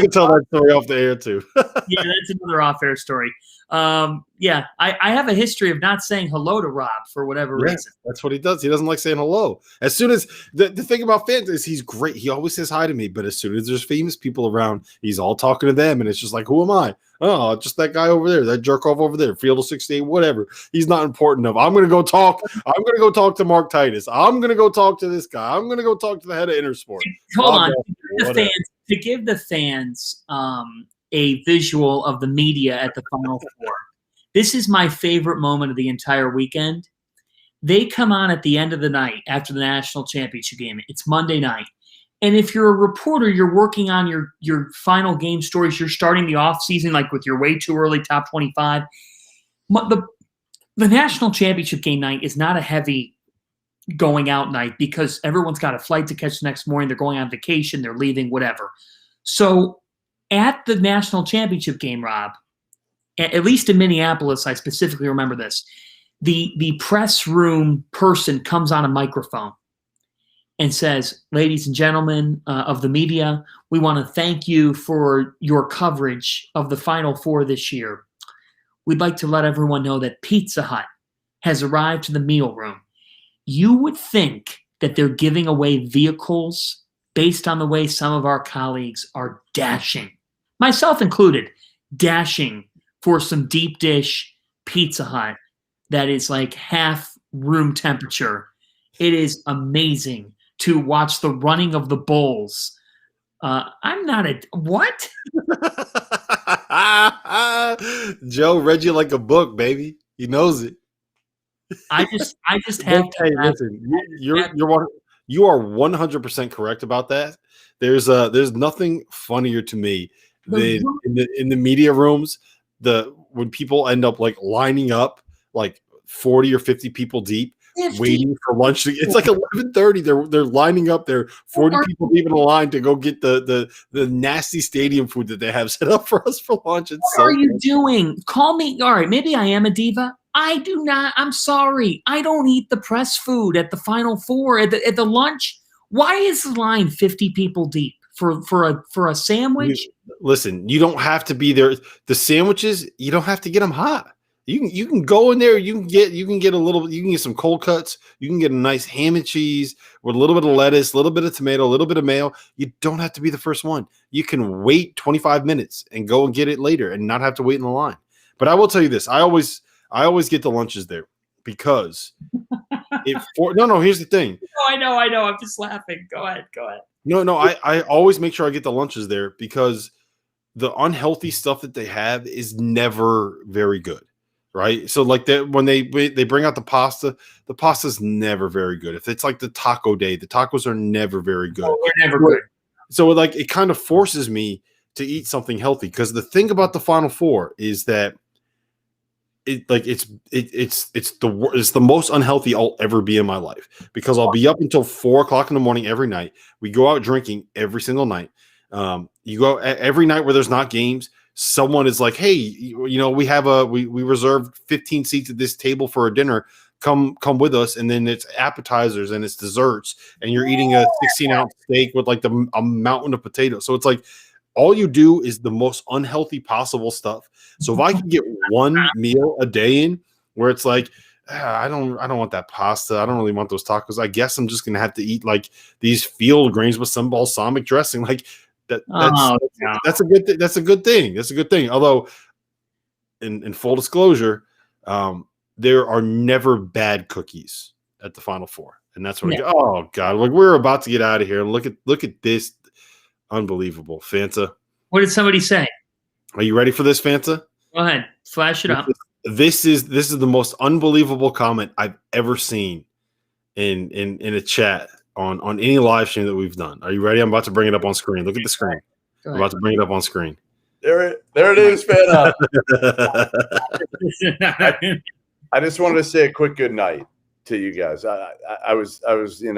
tell that story off the air too. Yeah, that's another off-air story. Yeah, I have a history of not saying hello to Rob for whatever reason. That's what he does. He doesn't like saying hello. As soon as the thing about Fanta is he's great. He always says hi to me, but as soon as there's famous people around, he's all talking to them, and it's just like, who am I? Oh, just that guy over there, that jerk off over there, Field of 68, whatever. He's not important enough. I'm gonna go talk. I'm gonna go talk to Mark Titus. I'm gonna go talk to this guy. I'm gonna go talk to the head of Intersport. Hold on, to give the fans a visual of the media at the Final Four. This is my favorite moment of the entire weekend. They come on at the end of the night after the national championship game. It's Monday night. And if you're a reporter, you're working on your final game stories. You're starting the offseason like with your way too early top 25. The national championship game night is not a heavy going out night because everyone's got a flight to catch the next morning. They're going on vacation. They're leaving, whatever. So at the national championship game, Rob, at least in Minneapolis, I specifically remember this, the press room person comes on a microphone and says, ladies and gentlemen of the media, we want to thank you for your coverage of the Final Four this year. We'd like to let everyone know that Pizza Hut has arrived to the meal room. You would think that they're giving away vehicles based on the way some of our colleagues are dashing, myself included, dashing for some deep dish Pizza Hut that is like half room temperature. It is amazing to watch the running of the bulls. I'm not a what? Joe read you like a book, baby. He knows it. I just have to. Hey, listen, you are 100% correct about that. There's nothing funnier to me than in the media rooms when people end up like lining up like 40 or 50 people deep. 50. Waiting for lunch. It's like 11:30. They're lining up there, 40 people deep in a line to go get the nasty stadium food that they have set up for us for lunch. What are you doing? Call me. All right, maybe I am a diva. I do not. I'm sorry. I don't eat the press food at the Final Four at the lunch. Why is the line 50 people deep for a sandwich? Listen, you don't have to be there. The sandwiches, you don't have to get them hot. You can go in there. You can get some cold cuts. You can get a nice ham and cheese with a little bit of lettuce, a little bit of tomato, a little bit of mayo. You don't have to be the first one. You can wait 25 minutes and go and get it later and not have to wait in the line. But I will tell you this: I always get the lunches there because here's the thing. I know. I'm just laughing. Go ahead. No. I always make sure I get the lunches there because the unhealthy stuff that they have is never very good. right? So like that when they bring out the pasta's never very good. If it's like the taco day, the tacos are never very good. Oh, they're never good. So like it kind of forces me to eat something healthy, because the thing about the Final Four is that it's the most unhealthy I'll ever be in my life, because I'll be up until 4 o'clock in the morning every night. We go out drinking every single night. You go every night where there's not games. Someone is like, hey, we reserved 15 seats at this table for a dinner. Come with us. And then it's appetizers and it's desserts, and you're eating a 16-ounce steak with like a mountain of potatoes. So it's like all you do is the most unhealthy possible stuff. So if I can get one meal a day in where it's like, I don't want that pasta, I don't really want those tacos, I guess I'm just gonna have to eat like these field grains with some balsamic dressing. Like that's a good thing. That's a good thing. That's a good thing. Although, in full disclosure, there are never bad cookies at the Final Four, and that's what I go. Oh God! Like we're about to get out of here. Look at this, unbelievable, Fanta. What did somebody say? Are you ready for this, Fanta? Go ahead, flash it up. This is the most unbelievable comment I've ever seen in a chat on any live stream that we've done. Are you ready? I'm about to bring it up on screen. Look at the screen. I'm about to bring it up on screen. There it is, Fanta. I just wanted to say a quick good night to you guys. I was I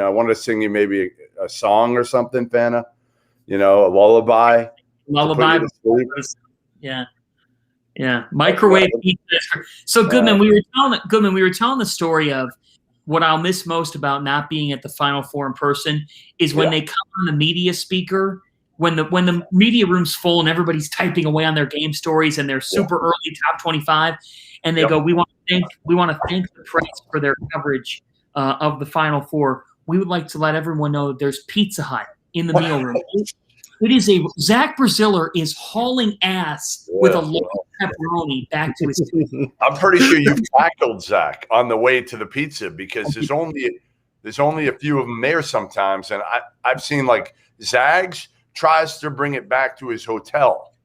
wanted to sing you maybe a song or something, Fanta. A lullaby. Lullaby. Yeah. Microwave pizza. So Goodman, we were telling the story of what I'll miss most about not being at the Final Four in person is when they come on the media speaker, when the media room's full and everybody's typing away on their game stories and they're super early top 25, and they go, we want to thank the press for their coverage of the Final Four. We would like to let everyone know that there's Pizza Hut in the meal room. It is Zach Braziller is hauling ass with a local pepperoni back to his team. I'm pretty sure you tackled Zach on the way to the pizza, because there's only a few of them there sometimes, and I've seen like Zags tries to bring it back to his hotel.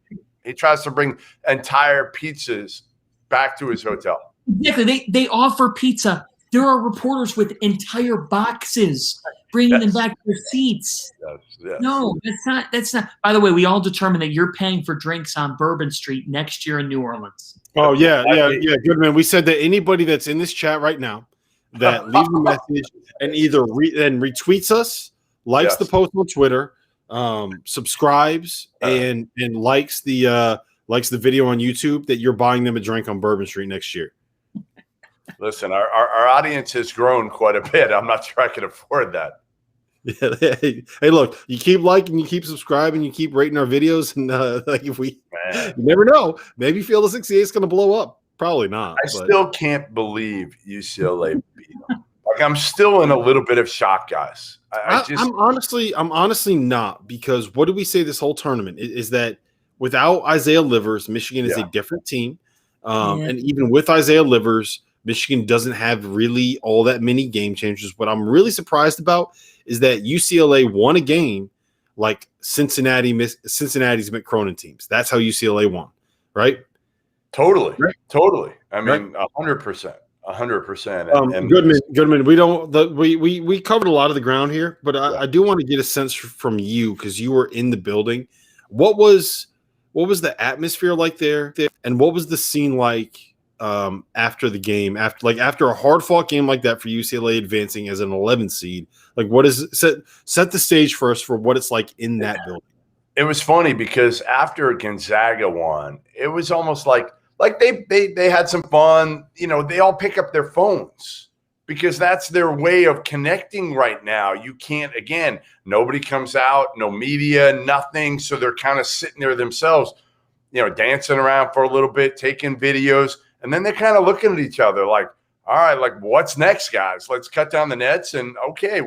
He tries to bring entire pizzas back to his hotel. Exactly. They offer pizza. There are reporters with entire boxes bringing them back to their seats. Yes. No, that's not. By the way, we all determined that you're paying for drinks on Bourbon Street next year in New Orleans. Oh, yeah. Goodman, we said that anybody that's in this chat right now that leaves a message and either retweets us, likes the post on Twitter, subscribes, and likes the video on YouTube, that you're buying them a drink on Bourbon Street next year. Listen, our audience has grown quite a bit. I'm not sure I can afford that. Yeah, hey, look, you keep liking, you keep subscribing, you keep rating our videos, and you never know. Maybe Field of 68 is going to blow up. Probably not. I still can't believe UCLA beat them. Like, I'm still in a little bit of shock, guys. I'm honestly not, because what did we say this whole tournament is that without Isaiah Livers, Michigan is a different team, and even with Isaiah Livers, Michigan doesn't have really all that many game changers. What I'm really surprised about is that UCLA won a game like Cincinnati's Mick Cronin teams. That's how UCLA won, right? Totally. I mean, 100%. 100%. Goodman, we covered a lot of the ground here, but I do want to get a sense from you, because you were in the building. What was the atmosphere like there, and what was the scene like after the game, after a hard fought game like that for UCLA advancing as an 11 seed? Like, what is set the stage for us for what it's like in that building? It was funny because after Gonzaga won, it was almost like they had some fun. They all pick up their phones because that's their way of connecting right now. You can't, again, nobody comes out, no media, nothing. So they're kind of sitting there themselves, dancing around for a little bit, taking videos. And then they're kind of looking at each other like, all right, like, what's next, guys? Let's cut down the nets. And okay,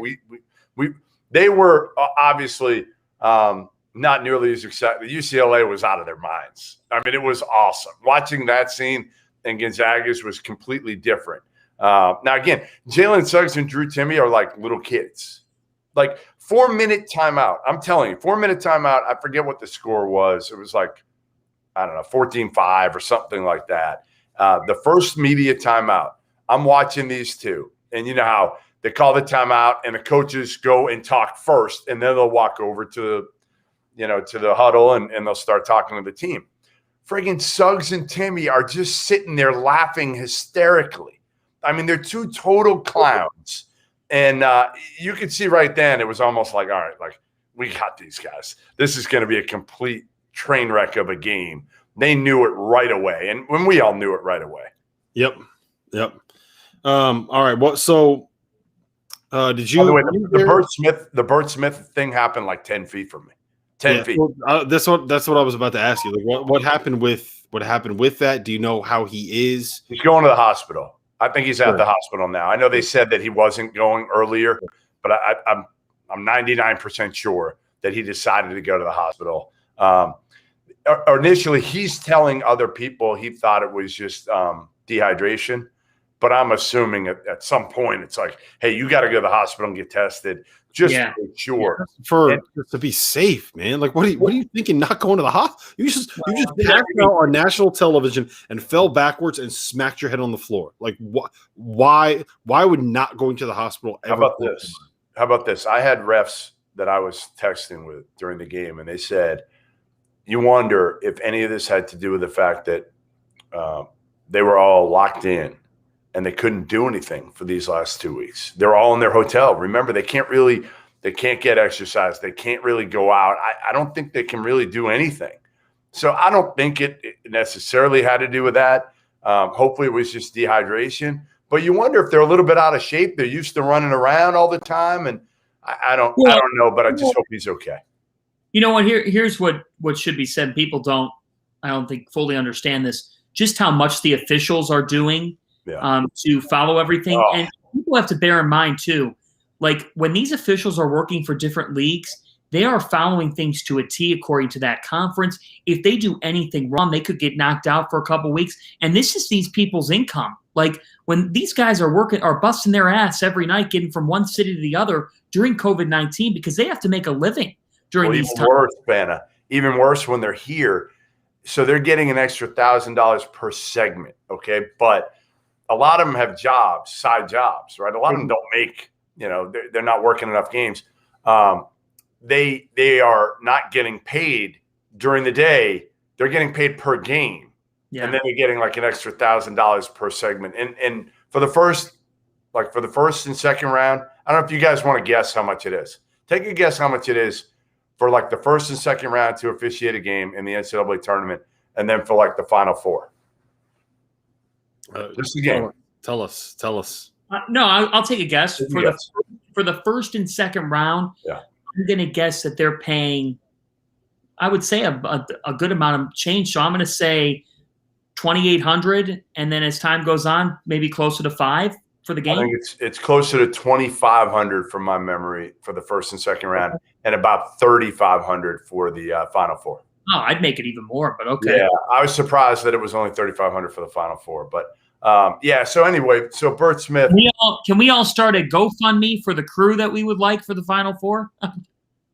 they were obviously not nearly as excited. UCLA was out of their minds. I mean, it was awesome. Watching that scene and Gonzaga's was completely different. Now, again, Jalen Suggs and Drew Timme are like little kids. Like 4-minute timeout. I'm telling you, 4-minute timeout. I forget what the score was. It was like, I don't know, 14-5 or something like that. The first media timeout, I'm watching these two. And you know how they call the timeout and the coaches go and talk first, and then they'll walk over to the huddle and they'll start talking to the team. Friggin' Suggs and Timmy are just sitting there laughing hysterically. I mean, they're two total clowns. And you could see right then it was almost like, all right, like, we got these guys. This is going to be a complete train wreck of a game. They knew it right away. And when we all knew it right away. Yep. All right. Well, so did you? By the way, the Burt Smith thing happened like 10 feet from me. 10 feet. Well, that's what I was about to ask you. Like, what happened with that? Do you know how he is? He's going to the hospital. I think he's at the hospital now. I know they said that he wasn't going earlier, but I'm 99% sure that he decided to go to the hospital. Initially, he's telling other people he thought it was just dehydration. But I'm assuming at some point it's like, hey, you got to go to the hospital and get tested just to make sure. To be safe, man. Like, what are you thinking? Not going to the hospital? You just passed out on national television and fell backwards and smacked your head on the floor. Like, why would not going to the hospital ever? How about this? I had refs that I was texting with during the game, and they said, you wonder if any of this had to do with the fact that they were all locked in and they couldn't do anything for these last 2 weeks. They're all in their hotel. Remember, they can't get exercise. They can't really go out. I don't think they can really do anything. So I don't think it necessarily had to do with that. Hopefully it was just dehydration. But you wonder if they're a little bit out of shape. They're used to running around all the time. And I don't know, but I just hope he's okay. You know what? Here's what should be said. People I don't think fully understand this, just how much the officials are doing to follow everything. Oh. And people have to bear in mind too, like when these officials are working for different leagues, they are following things to a T according to that conference. If they do anything wrong, they could get knocked out for a couple of weeks. And this is these people's income. Like when these guys are busting their ass every night, getting from one city to the other during COVID-19 because they have to make a living during these times. Even worse when they're here. So they're getting an extra $1,000 per segment. Okay. But a lot of them have jobs, side jobs, right? A lot of them don't make, they're not working enough games. They are not getting paid during the day. They're getting paid per game. Yeah. And then they're getting like an extra $1,000 per segment. And for the first and second round, I don't know if you guys want to guess how much it is. Take a guess how much it is for like the first and second round to officiate a game in the NCAA tournament, and then for like the Final Four. Just a game. Tell us. No, I'll take a guess. For the first and second round, I'm going to guess that they're paying, I would say, a good amount of change. So I'm going to say $2,800, and then as time goes on, maybe closer to $5,000 for the game. I think it's closer to $2,500 from my memory for the first and second round, and about $3,500 for the Final Four. Oh, I'd make it even more, but okay. Yeah, I was surprised that it was only $3,500 for the Final Four, but so anyway, so Burt Smith. Can we all start a GoFundMe for the crew that we would like for the Final Four?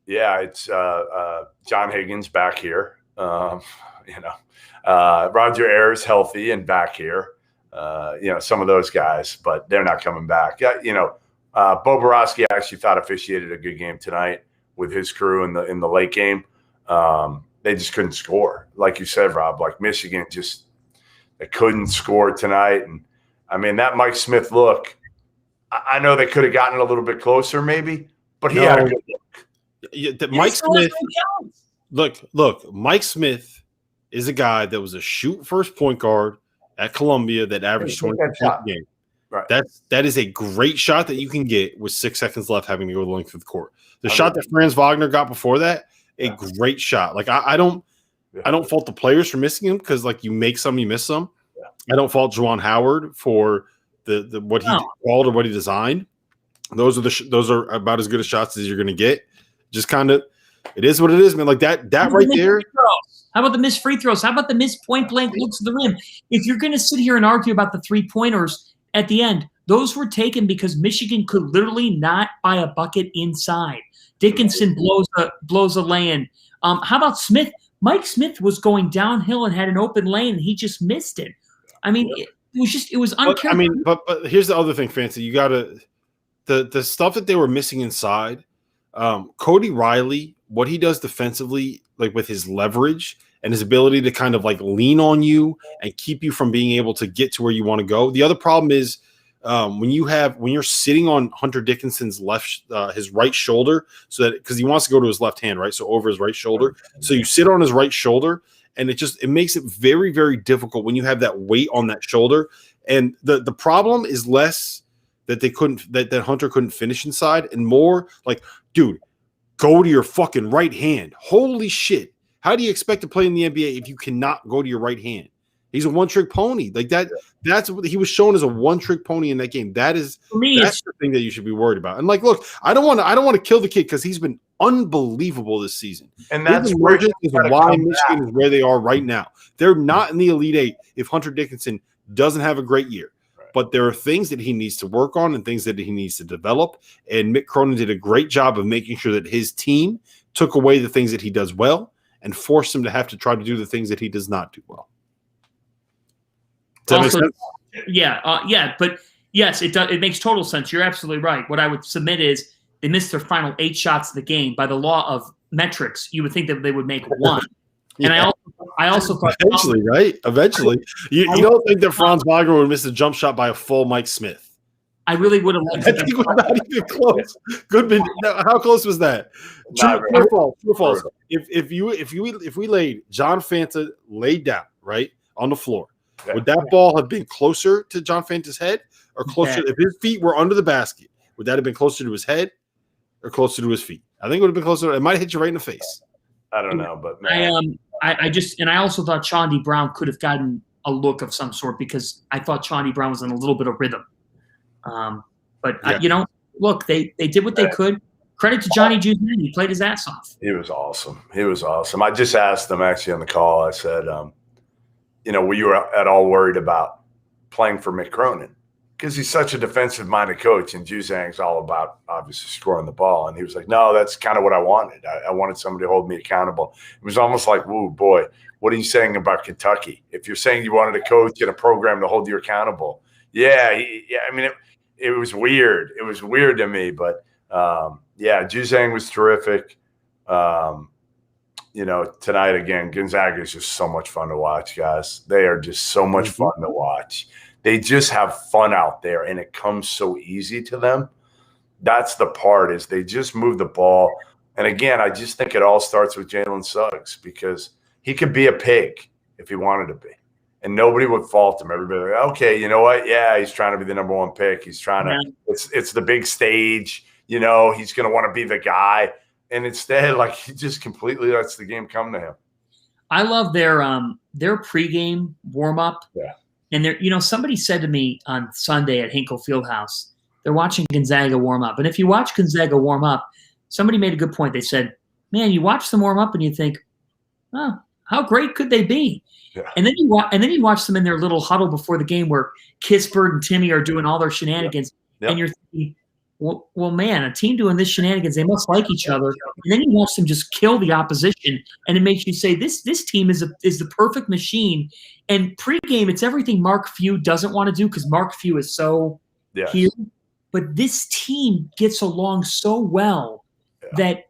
Yeah, it's John Higgins back here. Roger Ayers healthy and back here. Some of those guys, but they're not coming back. Bo Borowski actually thought officiated a good game tonight with his crew in the late game. They just couldn't score, like you said, Rob. Like Michigan they couldn't score tonight. And I mean, that Mike Smith look, I know they could have gotten a little bit closer maybe, but he had a good look. Yeah, Mike Smith, look, Mike Smith is a guy that was a shoot first point guard at Columbia that averaged 20 points a game. Right. That is a great shot that you can get with 6 seconds left having to go the length of the court. The shot that Franz Wagner got before that, a great shot. Like I don't fault the players for missing him because like you make some, you miss some. Yeah. I don't fault Juwan Howard for the what he called or what he designed. Those are about as good a shots as you're going to get. Just kind of, it is what it is, man. Like that right there. How about the missed free throws? How about the missed point blank looks at the rim? If you're going to sit here and argue about the 3-pointers at the end, those were taken because Michigan could literally not buy a bucket inside. Dickinson blows a lay-in. How about Smith? Mike Smith was going downhill and had an open lane, and he just missed it. I mean, it was uncharacteristic. I mean, but here's the other thing, Fancy. You gotta the stuff that they were missing inside. Cody Riley, what he does defensively, like with his leverage and his ability to kind of like lean on you and keep you from being able to get to where you want to go. The other problem is when you're sitting on Hunter Dickinson's his right shoulder, so that because he wants to go to his left hand, right? So over his right shoulder. So you sit on his right shoulder, and it makes it very, very difficult when you have that weight on that shoulder. And the problem is less that that Hunter couldn't finish inside, and more like, dude, go to your fucking right hand. Holy shit. How do you expect to play in the NBA if you cannot go to your right hand? He's a one-trick pony. Like that. That's what he was shown as, a one-trick pony in that game. That's the thing that you should be worried about. And like, look, I don't want to kill the kid because he's been unbelievable this season. And that's why Michigan is where they are right now. They're not in the Elite Eight if Hunter Dickinson doesn't have a great year. Right. But there are things that he needs to work on and things that he needs to develop. And Mick Cronin did a great job of making sure that his team took away the things that he does well and forced him to have to try to do the things that he does not do well. Does that make sense? But yes, it does. It makes total sense. You're absolutely right. What I would submit is they missed their final 8 shots of the game. By the law of metrics, you would think that they would make 1. And I also thought eventually, right? Eventually, you don't think that Franz Wagner would miss a jump shot by a full Mike Smith? I really would have liked it. I think we're not even close. Goodman, how close was that? True or false? If we laid John Fanta laid down right on the floor, would that ball have been closer to John Fanta's head or closer? If his feet were under the basket, would that have been closer to his head or closer to his feet? I think it would have been closer. It might have hit you right in the face. I don't know, but I also thought Chauncey Brown could have gotten a look of some sort because I thought Chauncey Brown was in a little bit of rhythm. Look, they did what they could. Credit to Johnny Juzman. He played his ass off. He was awesome. I just asked him actually on the call. I said, were you at all worried about playing for Mick Cronin? Because he's such a defensive-minded coach, and Juzang's all about obviously scoring the ball. And he was like, no, that's kind of what I wanted. I wanted somebody to hold me accountable. It was almost like, woo, boy, what are you saying about Kentucky? If you're saying you wanted a coach and a program to hold you accountable. I mean, it was weird. It was weird to me. But, Juzang was terrific. Tonight, again, Gonzaga is just so much fun to watch, guys. They are just so much fun to watch. They just have fun out there, and it comes so easy to them. That's the part, is they just move the ball. And, again, I just think it all starts with Jalen Suggs because he could be a pig if he wanted to be. And nobody would fault him. Everybody would be like, okay, you know what? Yeah, he's trying to be the number 1 pick. He's trying to it's the big stage. He's going to want to be the guy. And instead, he just completely lets the game come to him. I love their pregame warm-up. Yeah. And somebody said to me on Sunday at Hinkle Fieldhouse, they're watching Gonzaga warm up. And if you watch Gonzaga warm up, somebody made a good point. They said, man, you watch them warm up and you think, oh, how great could they be? Yeah. And then you watch them in their little huddle before the game where Kispert and Timmy are doing all their shenanigans. Yeah. And you're thinking, well, man, a team doing this shenanigans, they must like each other. And then you watch them just kill the opposition, and it makes you say, this team is the perfect machine. And pregame, it's everything Mark Few doesn't want to do because Mark Few is so here. But this team gets along so well that,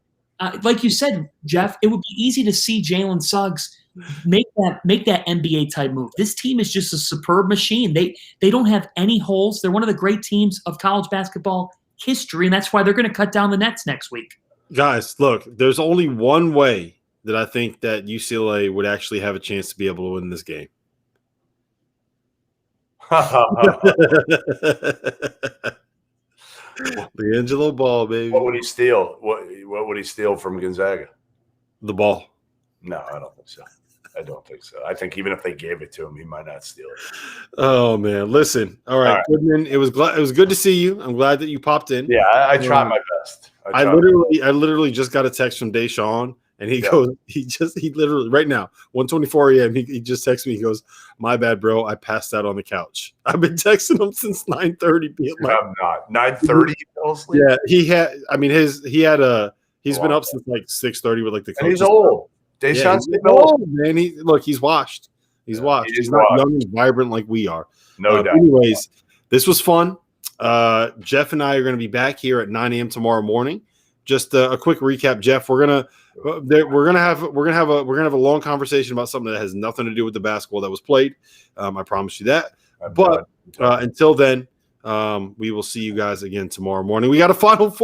like you said, Jeff, it would be easy to see Jalen Suggs make that NBA type move. This team is just a superb machine. They don't have any holes. They're one of the great teams of college basketball history, and that's why they're going to cut down the nets next week. Guys, look, there's only one way that I think that UCLA would actually have a chance to be able to win this game. LiAngelo Ball, baby. What would he steal? What would he steal from Gonzaga? The ball. No, I don't think so. I think even if they gave it to him, he might not steal it. Oh man, listen. All right. Goodman, it was good to see you. I'm glad that you popped in. Yeah, I tried my best. I literally just got a text from Deshaun, and he goes, he literally right now, 1:24 a.m. He just texted me. He goes, "My bad, bro. I passed out on the couch." I've been texting him since 9:30 p.m. I'm not 9:30. Yeah, he had. I mean, he's been up since 6:30 with the coach. And he's old. Deshaun's old, man. He's washed. He's washed. He's not washed. young and vibrant like we are. No doubt. Anyways, this was fun. Jeff and I are going to be back here at 9 a.m. tomorrow morning. Just a quick recap, Jeff. We're gonna have a long conversation about something that has nothing to do with the basketball that was played. I promise you that. But until then, we will see you guys again tomorrow morning. We got a Final Four.